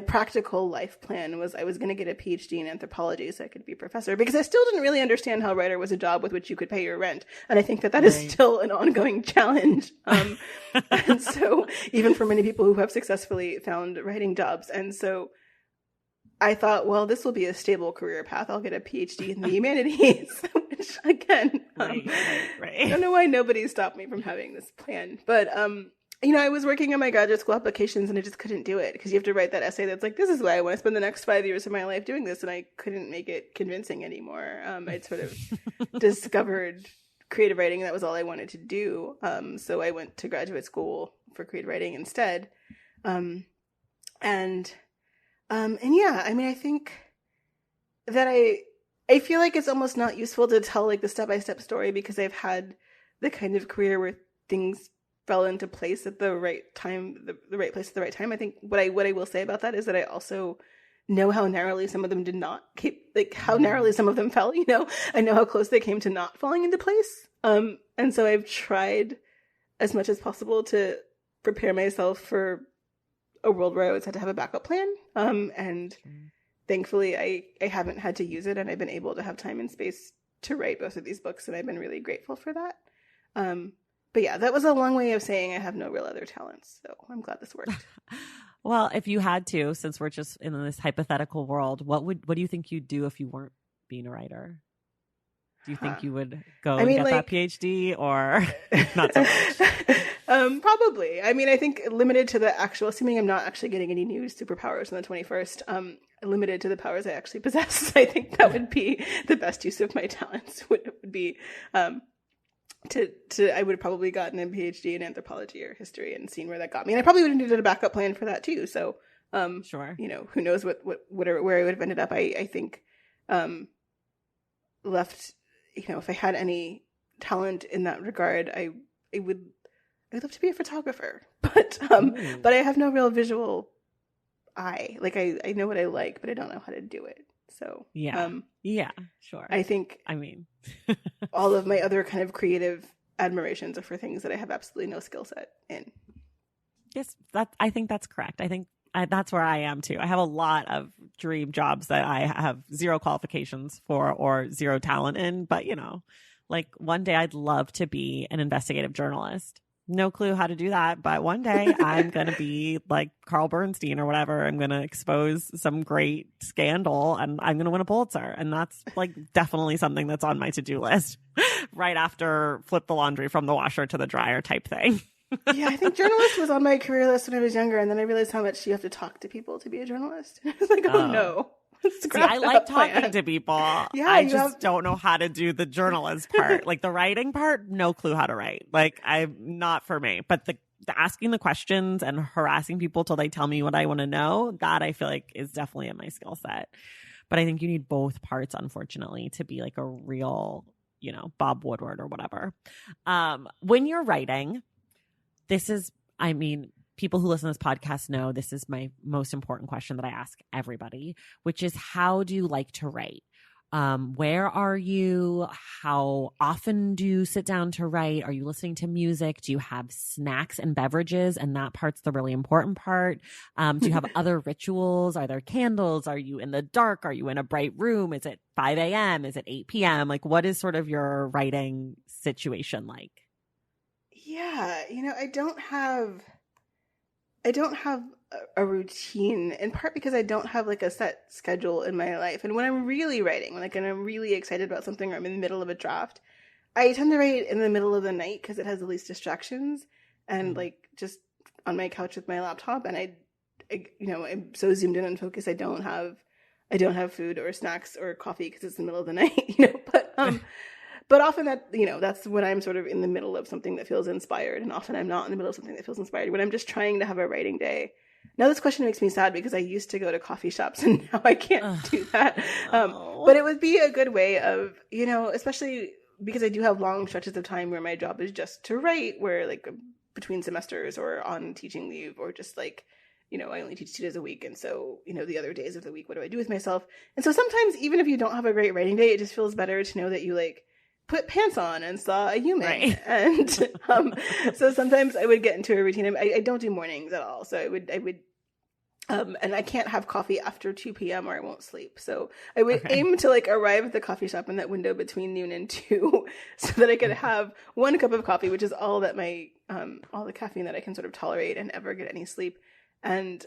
practical life plan was I was going to get a PhD in anthropology so I could be a professor, because I still didn't really understand how writer was a job with which you could pay your rent. And I think that is still an ongoing challenge. And so even for many people who have successfully found writing jobs. And so I thought, well, this will be a stable career path. I'll get a PhD in the humanities, which again, I don't know why nobody stopped me from having this plan. But, I was working on my graduate school applications, and I just couldn't do it, because you have to write that essay that's like, this is why I want to spend the next 5 years of my life doing this. And I couldn't make it convincing anymore. I'd sort of discovered creative writing, and that was all I wanted to do. So I went to graduate school for creative writing instead. I think that I feel like it's almost not useful to tell like the step-by-step story, because I've had the kind of career where things fell into place at the right time, the right place at the right time. I think what I will say about that is that I also know how narrowly some of them did not keep, like how narrowly some of them fell, I know how close they came to not falling into place. And so I've tried as much as possible to prepare myself for a world where I always had to have a backup plan. And thankfully I haven't had to use it, and I've been able to have time and space to write both of these books, and I've been really grateful for that. But yeah, that was a long way of saying I have no real other talents, so I'm glad this worked. Well, if you had to, since we're just in this hypothetical world, what do you think you'd do if you weren't being a writer? Do you think you would go and get that PhD, or not so much? Probably. I mean, I think limited to the actual, assuming I'm not actually getting any new superpowers on the 21st, limited to the powers I actually possess, I think that would be the best use of my talents. Would be I would have probably gotten a PhD in anthropology or history and seen where that got me. And I probably would have needed a backup plan for that too. So, sure. You know, who knows where I would have ended up. I think, left, you know, if I had any talent in that regard, I'd love to be a photographer, but I have no real visual eye. Like I know what I like, but I don't know how to do it. So yeah, sure. I think, I mean, all of my other kind of creative admirations are for things that I have absolutely no skill set in. Yes, I think that's correct. I think that's where I am too. I have a lot of dream jobs that I have zero qualifications for or zero talent in, but you know, like one day I'd love to be an investigative journalist. No clue how to do that, but one day I'm going to be like Carl Bernstein or whatever. I'm going to expose some great scandal and I'm going to win a Pulitzer. And that's like definitely something that's on my to-do list right after flip the laundry from the washer to the dryer type thing. Yeah, I think journalist was on my career list when I was younger. And then I realized how much you have to talk to people to be a journalist. I was like, oh no. See, I like talking to people. Yeah, I just don't know how to do the journalist part. Like the writing part, no clue how to write. Like I'm not for me. But the asking the questions and harassing people till they tell me what I want to know, that I feel like is definitely in my skill set. But I think you need both parts, unfortunately, to be like a real, you know, Bob Woodward or whatever. When you're writing, I mean, people who listen to this podcast know this is my most important question that I ask everybody, which is how do you like to write? Where are you? How often do you sit down to write? Are you listening to music? Do you have snacks and beverages? And that part's the really important part. Do you have other rituals? Are there candles? Are you in the dark? Are you in a bright room? Is it 5 a.m.? Is it 8 p.m.? Like, what is sort of your writing situation like? Yeah, you know, I don't have a routine, in part because I don't have like a set schedule in my life. And when I'm really writing, and I'm really excited about something or I'm in the middle of a draft, I tend to write in the middle of the night because it has the least distractions and like just on my couch with my laptop. And I you know, I'm so zoomed in and focused. I don't have food or snacks or coffee because it's the middle of the night, you know, but often that, you know, that's when I'm sort of in the middle of something that feels inspired. And often I'm not in the middle of something that feels inspired when I'm just trying to have a writing day. Now this question makes me sad because I used to go to coffee shops and now I can't do that. But it would be a good way of, you know, especially because I do have long stretches of time where my job is just to write, where like between semesters or on teaching leave or just like, you know, I only teach 2 days a week. And so, you know, the other days of the week, what do I do with myself? And so sometimes even if you don't have a great writing day, it just feels better to know that you like put pants on and saw a human. Right. And so sometimes I would get into a routine. I don't do mornings at all. So I would and I can't have coffee after 2 p.m. or I won't sleep. So I would aim to like arrive at the coffee shop in that window between noon and 2 so that I could have 1 cup of coffee, which is all that my all the caffeine that I can sort of tolerate and ever get any sleep, and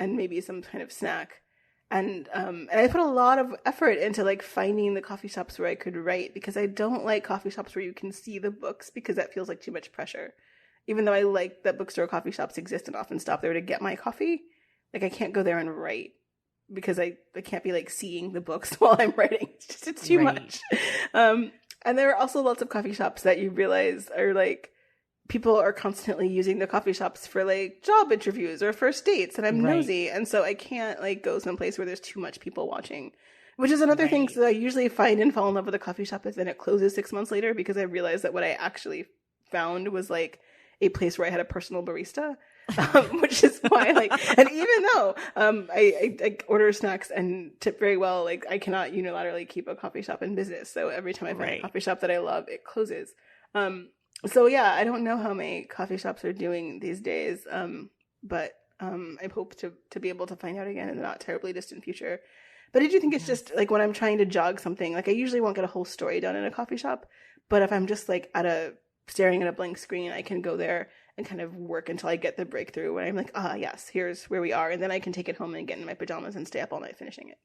maybe some kind of snack. And I put a lot of effort into like finding the coffee shops where I could write, because I don't like coffee shops where you can see the books, because that feels like too much pressure. Even though I like that bookstore coffee shops exist and often stop there to get my coffee, like I can't go there and write because I can't be like seeing the books while I'm writing. It's too much. And there are also lots of coffee shops that you realize are like, people are constantly using the coffee shops for like job interviews or first dates, and I'm nosy. And so I can't like go someplace where there's too much people watching, which is another thing that I usually find and fall in love with a coffee shop is then it closes 6 months later, because I realized that what I actually found was like a place where I had a personal barista, which is why like, and even though I order snacks and tip very well, like I cannot unilaterally keep a coffee shop in business. So every time I find a coffee shop that I love, it closes. So yeah, I don't know how my coffee shops are doing these days. But I hope to be able to find out again in the not terribly distant future. But I do think it's just like when I'm trying to jog something, like I usually won't get a whole story done in a coffee shop. But if I'm just like staring at a blank screen, I can go there and kind of work until I get the breakthrough when I'm like, yes, here's where we are. And then I can take it home and get in my pajamas and stay up all night finishing it.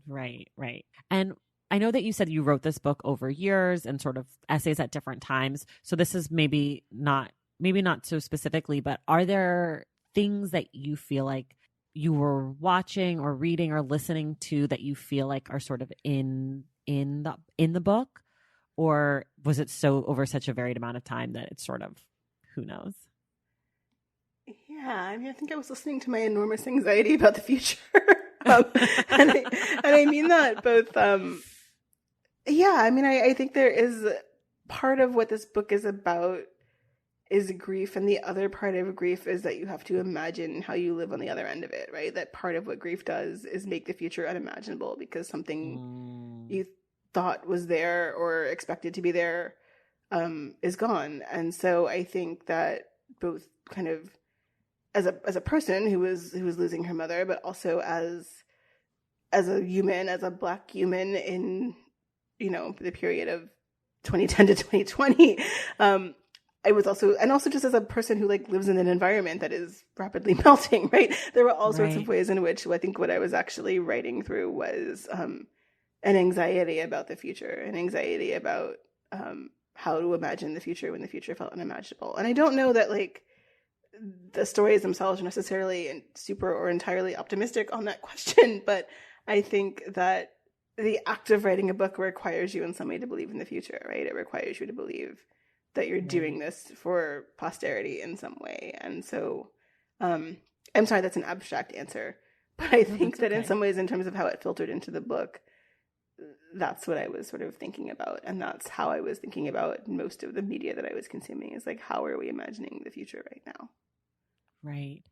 Right, right. And I know that you said you wrote this book over years and sort of essays at different times. So this is maybe not so specifically, but are there things that you feel like you were watching or reading or listening to that you feel like are sort of in the book? Or was it so over such a varied amount of time that it's sort of, who knows? Yeah, I mean, I think I was listening to my enormous anxiety about the future. And I mean that both, yeah, I mean, I think there is part of what this book is about is grief. And the other part of grief is that you have to imagine how you live on the other end of it, right? That part of what grief does is make the future unimaginable because something you thought was there or expected to be there is gone. And so I think that both kind of as a person who was losing her mother, but also as a human, as a Black human in, the period of 2010 to 2020, I was also just as a person who like lives in an environment that is rapidly melting, right? There were all sorts of ways in which I think what I was actually writing through was an anxiety about the future, an anxiety about how to imagine the future when the future felt unimaginable. And I don't know that like the stories themselves are necessarily super or entirely optimistic on that question, but I think that the act of writing a book requires you in some way to believe in the future, right? It requires you to believe that you're doing this for posterity in some way. And so I'm sorry, that's an abstract answer, but I think that in some ways, in terms of how it filtered into the book, that's what I was sort of thinking about. And that's how I was thinking about most of the media that I was consuming is like, how are we imagining the future right now? Right.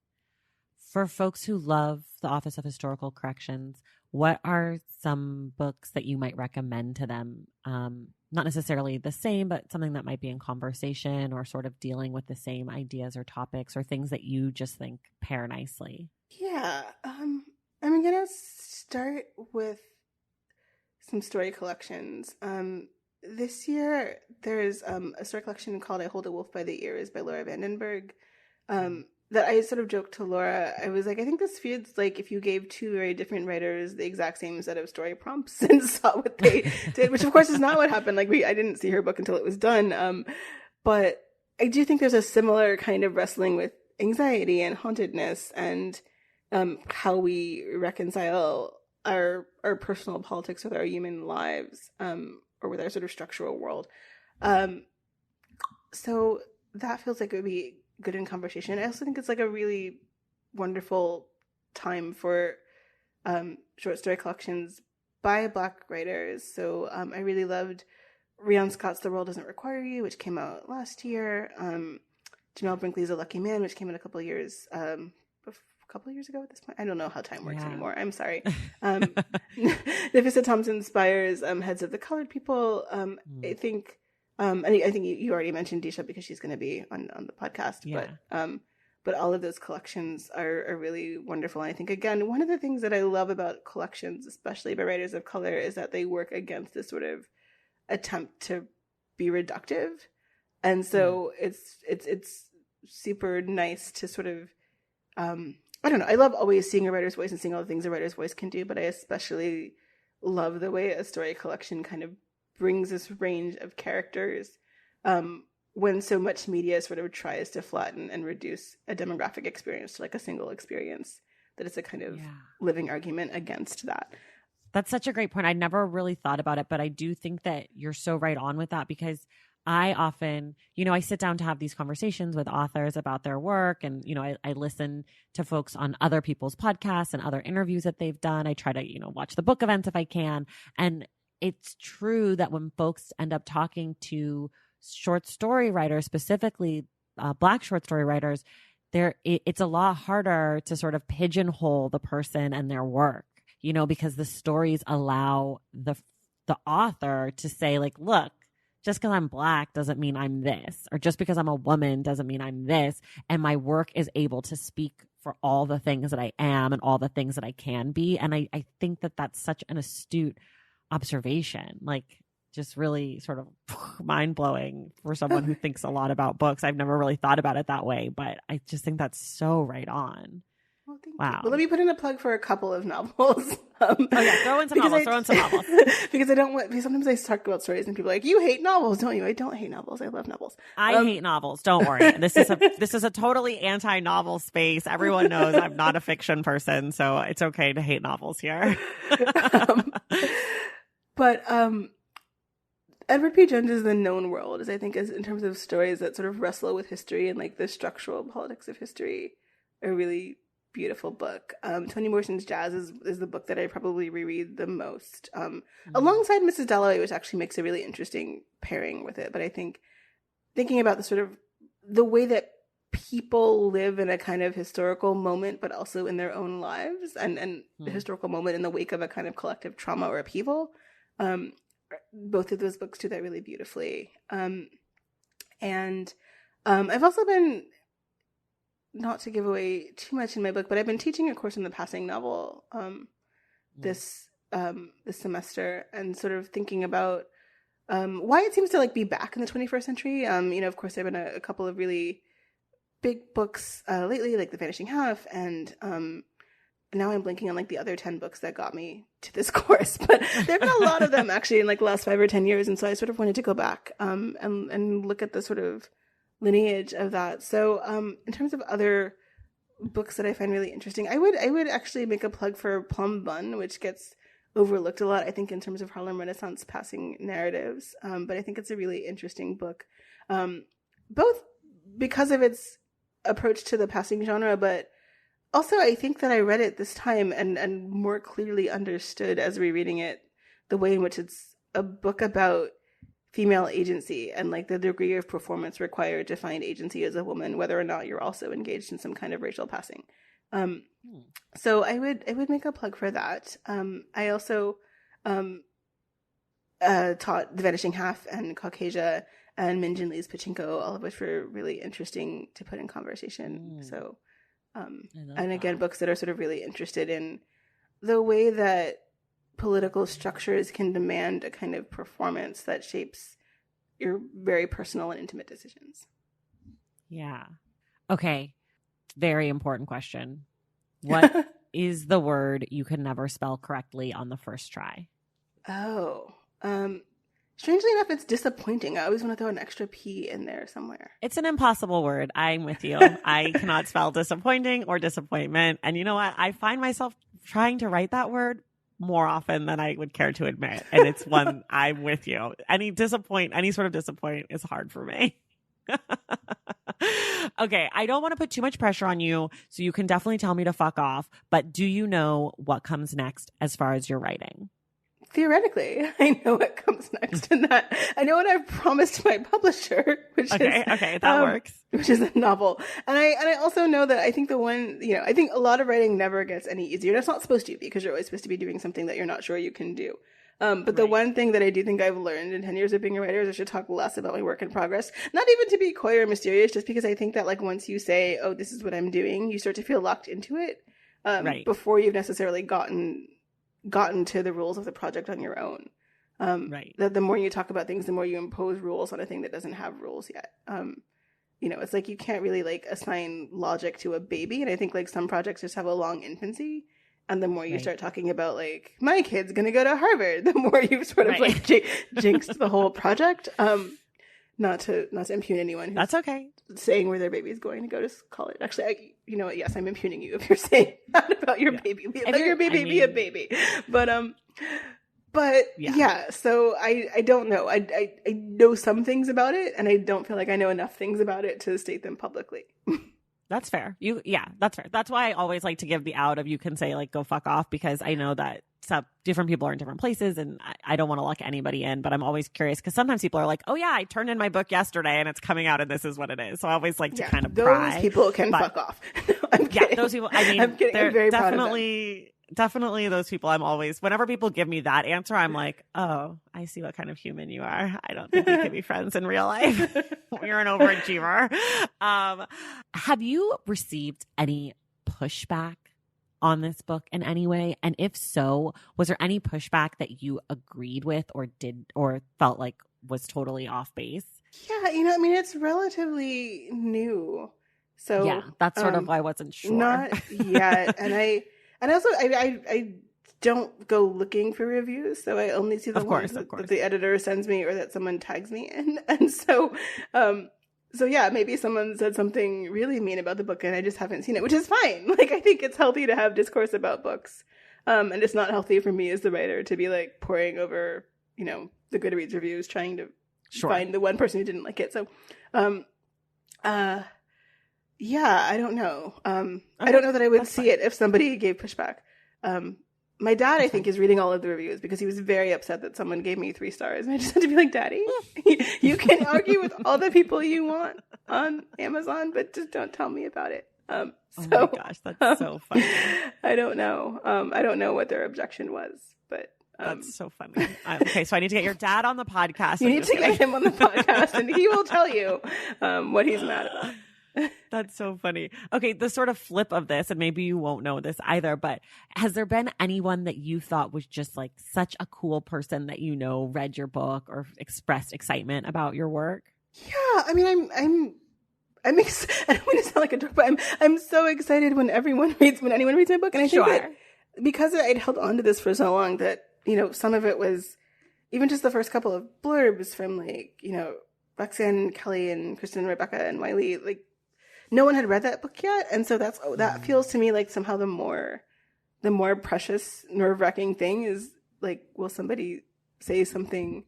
For folks who love the Office of Historical Corrections, what are some books that you might recommend to them? Not necessarily the same, but something that might be in conversation or sort of dealing with the same ideas or topics or things that you just think pair nicely. Yeah. I'm going to start with some story collections. This year, there's a story collection called I Hold a Wolf by the Ears by Laura Vandenberg. That I sort of joked to Laura. I was like, I think this feels like if you gave two very different writers the exact same set of story prompts and saw what they did, which of course is not what happened. Like I didn't see her book until it was done. But I do think there's a similar kind of wrestling with anxiety and hauntedness and how we reconcile our personal politics with our human lives, or with our sort of structural world. So that feels like it would be good in conversation. I also think it's like a really wonderful time for short story collections by Black writers. So I really loved Rion Scott's The World Doesn't Require You, which came out last year. Jamel Brinkley's A Lucky Man, which came out a couple of years ago at this point. I don't know how time works anymore. I'm sorry. Nafissa Thompson Spires Heads of the Colored People. I think I think you already mentioned Disha because she's going to be on the podcast. Yeah. But all of those collections are really wonderful. And I think, again, one of the things that I love about collections, especially by writers of color, is that they work against this sort of attempt to be reductive. And so it's super nice to sort of, I don't know. I love always seeing a writer's voice and seeing all the things a writer's voice can do, but I especially love the way a story collection kind of brings this range of characters when so much media sort of tries to flatten and reduce a demographic experience to like a single experience, that it's a kind of living argument against that. That's such a great point. I never really thought about it, but I do think that you're so right on with that, because I often, I sit down to have these conversations with authors about their work, and, I listen to folks on other people's podcasts and other interviews that they've done. I try to, watch the book events if I can. And it's true that when folks end up talking to short story writers, specifically Black short story writers, it's a lot harder to sort of pigeonhole the person and their work, because the stories allow the author to say, like, look, just because I'm Black doesn't mean I'm this, or just because I'm a woman doesn't mean I'm this. And my work is able to speak for all the things that I am and all the things that I can be. And I think that that's such an astute observation, like just really sort of mind blowing for someone who thinks a lot about books. I've never really thought about it that way, but I just think that's so right on. Well, thank wow. you. Well, let me put in a plug for a couple of novels. Oh yeah, throw in some novels. Because I don't want, because sometimes I talk about stories and people are like, you hate novels, don't you? I don't hate novels. I love novels. I hate novels. Don't worry. This is a totally anti-novel space. Everyone knows I'm not a fiction person, so it's okay to hate novels here. But Edward P. Jones's The Known World is, I think, is in terms of stories that sort of wrestle with history and like the structural politics of history, a really beautiful book. Toni Morrison's Jazz is the book that I probably reread the most, alongside Mrs. Dalloway, which actually makes a really interesting pairing with it. But I think thinking about the sort of the way that people live in a kind of historical moment, but also in their own lives, and the historical moment in the wake of a kind of collective trauma or upheaval. Both of those books do that really beautifully. And I've also been, not to give away too much in my book, but I've been teaching a course in the passing novel this semester, and sort of thinking about why it seems to like be back in the 21st century. Of course, there have been a couple of really big books lately, like The Vanishing Half, and now I'm blanking on like the other 10 books that got me to this course, but there have been a lot of them actually in like the last 5 or 10 years. And so I sort of wanted to go back and look at the sort of lineage of that. So in terms of other books that I find really interesting, I would actually make a plug for Plum Bun, which gets overlooked a lot, I think, in terms of Harlem Renaissance passing narratives. But I think it's a really interesting book, both because of its approach to the passing genre, but also, I think that I read it this time and more clearly understood as rereading it the way in which it's a book about female agency and like the degree of performance required to find agency as a woman, whether or not you're also engaged in some kind of racial passing. So I would make a plug for that. I also taught The Vanishing Half and Caucasia and Min Jin Lee's Pachinko, all of which were really interesting to put in conversation. So. And again, books that are sort of really interested in the way that political structures can demand a kind of performance that shapes your very personal and intimate decisions. Yeah. Okay. Very important question. What is the word you can never spell correctly on the first try? Strangely enough, it's disappointing. I always want to throw an extra P in there somewhere. It's an impossible word. I'm with you. I cannot spell disappointing or disappointment. And you know what? I find myself trying to write that word more often than I would care to admit. And it's one I'm with you. Any sort of disappoint is hard for me. Okay. I don't want to put too much pressure on you, so you can definitely tell me to fuck off. But do you know what comes next as far as your writing? Theoretically, I know what comes next in that. I know what I've promised my publisher, which that works. Which is a novel. And I also know that I think I think a lot of writing never gets any easier. And it's not supposed to, because you're always supposed to be doing something that you're not sure you can do. But the one thing that I do think I've learned in 10 years of being a writer is I should talk less about my work in progress. Not even to be coy or mysterious, just because I think that like once you say, oh, this is what I'm doing, you start to feel locked into it before you've necessarily gotten to the rules of the project on your own. That the more you talk about things, the more you impose rules on a thing that doesn't have rules yet. It's like you can't really like assign logic to a baby. And I think like some projects just have a long infancy. And the more you start talking about like, my kid's going to go to Harvard, the more you've sort of like jinxed the whole project. Not to impugn anyone who's that's okay saying where their baby is going to go to college. Actually, you know what? Yes, I'm impugning you if you're saying that about your baby. Let your baby be a baby. But so I don't know. I know some things about it, and I don't feel like I know enough things about it to state them publicly. That's fair. That's fair. That's why I always like to give the out of, you can say like, go fuck off, because I know that some different people are in different places, and I don't want to lock anybody in, but I'm always curious because sometimes people are like, oh yeah, I turned in my book yesterday and it's coming out and this is what it is. So I always like to kind of pry. Those people can fuck off. No, I'm kidding. Yeah, those people, I mean, I'm kidding. they're I'm very definitely definitely those people. I'm always, whenever people give me that answer, I'm like, oh, I see what kind of human you are. I don't think we could be friends in real life. You're an overachiever. Have you received any pushback on this book in any way? And if so, was there any pushback that you agreed with or did or felt like was totally off base? Yeah, I mean, it's relatively new. So yeah, that's sort of why I wasn't sure. Not yet. And also I don't go looking for reviews, so I only see the ones that the editor sends me or that someone tags me in. And so yeah, maybe someone said something really mean about the book and I just haven't seen it, which is fine. Like, I think it's healthy to have discourse about books. And it's not healthy for me as the writer to be like poring over, the Goodreads reviews, trying to find the one person who didn't like it. So, yeah, I don't know. I don't know that I would see it if somebody gave pushback. My dad, I think, is reading all of the reviews because he was very upset that someone gave me 3 stars. And I just had to be like, Daddy, you can argue with all the people you want on Amazon, but just don't tell me about it. Oh my gosh, that's so funny. I don't know. I don't know what their objection was, but that's so funny. Okay, so I need to get your dad on the podcast. You need to get him on the podcast, and he will tell you what he's mad about. That's so funny. Okay, the sort of flip of this, and maybe you won't know this either, but has there been anyone that you thought was just like such a cool person that read your book or expressed excitement about your work? Yeah, I mean, I don't want to sound like a dork, but I'm so excited when anyone reads my book, and I think that because I'd held on to this for so long that some of it was even just the first couple of blurbs from Roxanne, Kelly, and Kristen, and Rebecca, and Wiley, like. No one had read that book yet, and so that feels to me like somehow the more precious, nerve-wracking thing is like, will somebody say something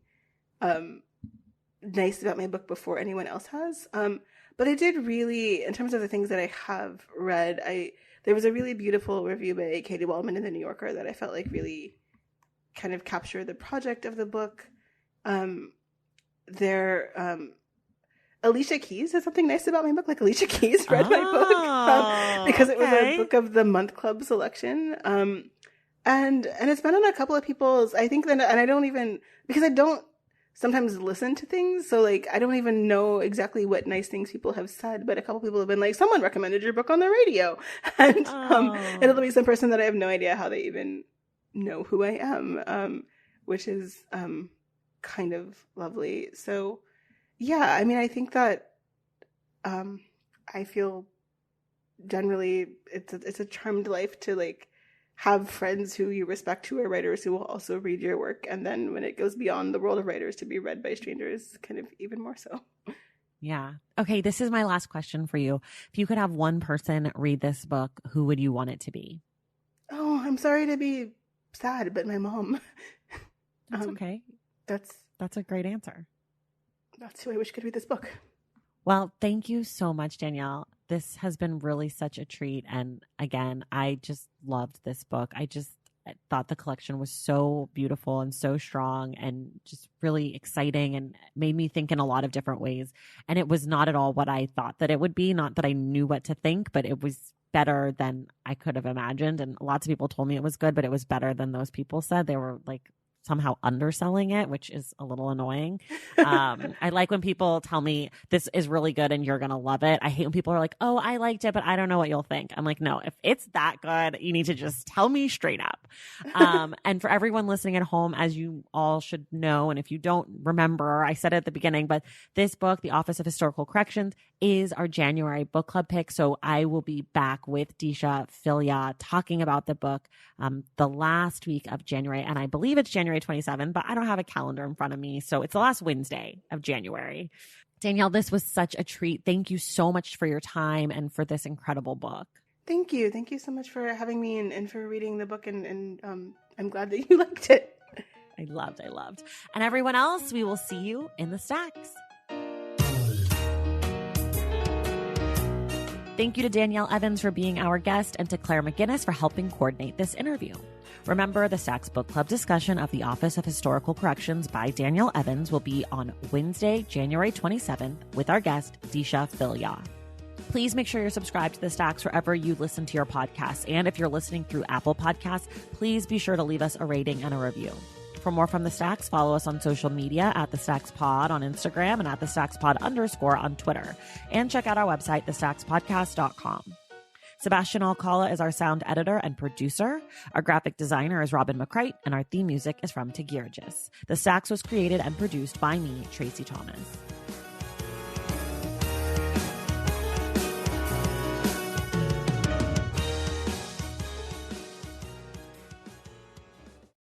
nice about my book before anyone else has? But I did really, in terms of the things that I have read, there was a really beautiful review by Katie Wellman in the New Yorker that I felt like really kind of captured the project of the book. Alicia Keys said something nice about my book. Like, Alicia Keys read my book because it was a Book of the Month Club selection. And it's been on a couple of people's, I think, and I don't even, because I don't sometimes listen to things. So like, I don't even know exactly what nice things people have said, but a couple people have been like, someone recommended your book on the radio. And it'll be some person that I have no idea how they even know who I am, which is kind of lovely. So, yeah, I mean, I think that I feel generally it's a charmed life to like have friends who you respect who are writers who will also read your work, and then when it goes beyond the world of writers to be read by strangers, kind of even more so. Yeah. Okay, this is my last question for you. If you could have one person read this book, who would you want it to be? Oh, I'm sorry to be sad, but my mom. That's okay. That's a great answer. That's who I wish could read this book. Well, thank you so much, Danielle. This has been really such a treat. And again, I just loved this book. I thought the collection was so beautiful and so strong and just really exciting and made me think in a lot of different ways. And it was not at all what I thought that it would be. Not that I knew what to think, but it was better than I could have imagined. And lots of people told me it was good, but it was better than those people said. They were like somehow underselling it, which is a little annoying. I like when people tell me this is really good and you're going to love it. I hate when people are like, oh, I liked it, but I don't know what you'll think. I'm like, no, if it's that good, you need to just tell me straight up. And for everyone listening at home, as you all should know, and if you don't remember, I said it at the beginning, but this book, The Office of Historical Corrections, is our January book club pick. So I will be back with Disha Filya talking about the book the last week of January. And I believe it's January 27th, but I don't have a calendar in front of me. So it's the last Wednesday of January. Danielle, this was such a treat. Thank you so much for your time and for this incredible book. Thank you. Thank you so much for having me and for reading the book. And I'm glad that you liked it. I loved. And everyone else, we will see you in the stacks. Thank you to Danielle Evans for being our guest and to Claire McGinnis for helping coordinate this interview. Remember, the Stacks Book Club discussion of The Office of Historical Corrections by Danielle Evans will be on Wednesday, January 27th with our guest, Disha Filya. Please make sure you're subscribed to The Stacks wherever you listen to your podcasts. And if you're listening through Apple Podcasts, please be sure to leave us a rating and a review. For more from The Stacks, follow us on social media at The Stacks Pod on Instagram and at The Stacks Pod _ on Twitter. And check out our website, thestackspodcast.com. Sebastian Alcala is our sound editor and producer. Our graphic designer is Robin McCrite, and our theme music is from Tegirigis. The Stacks was created and produced by me, Tracy Thomas.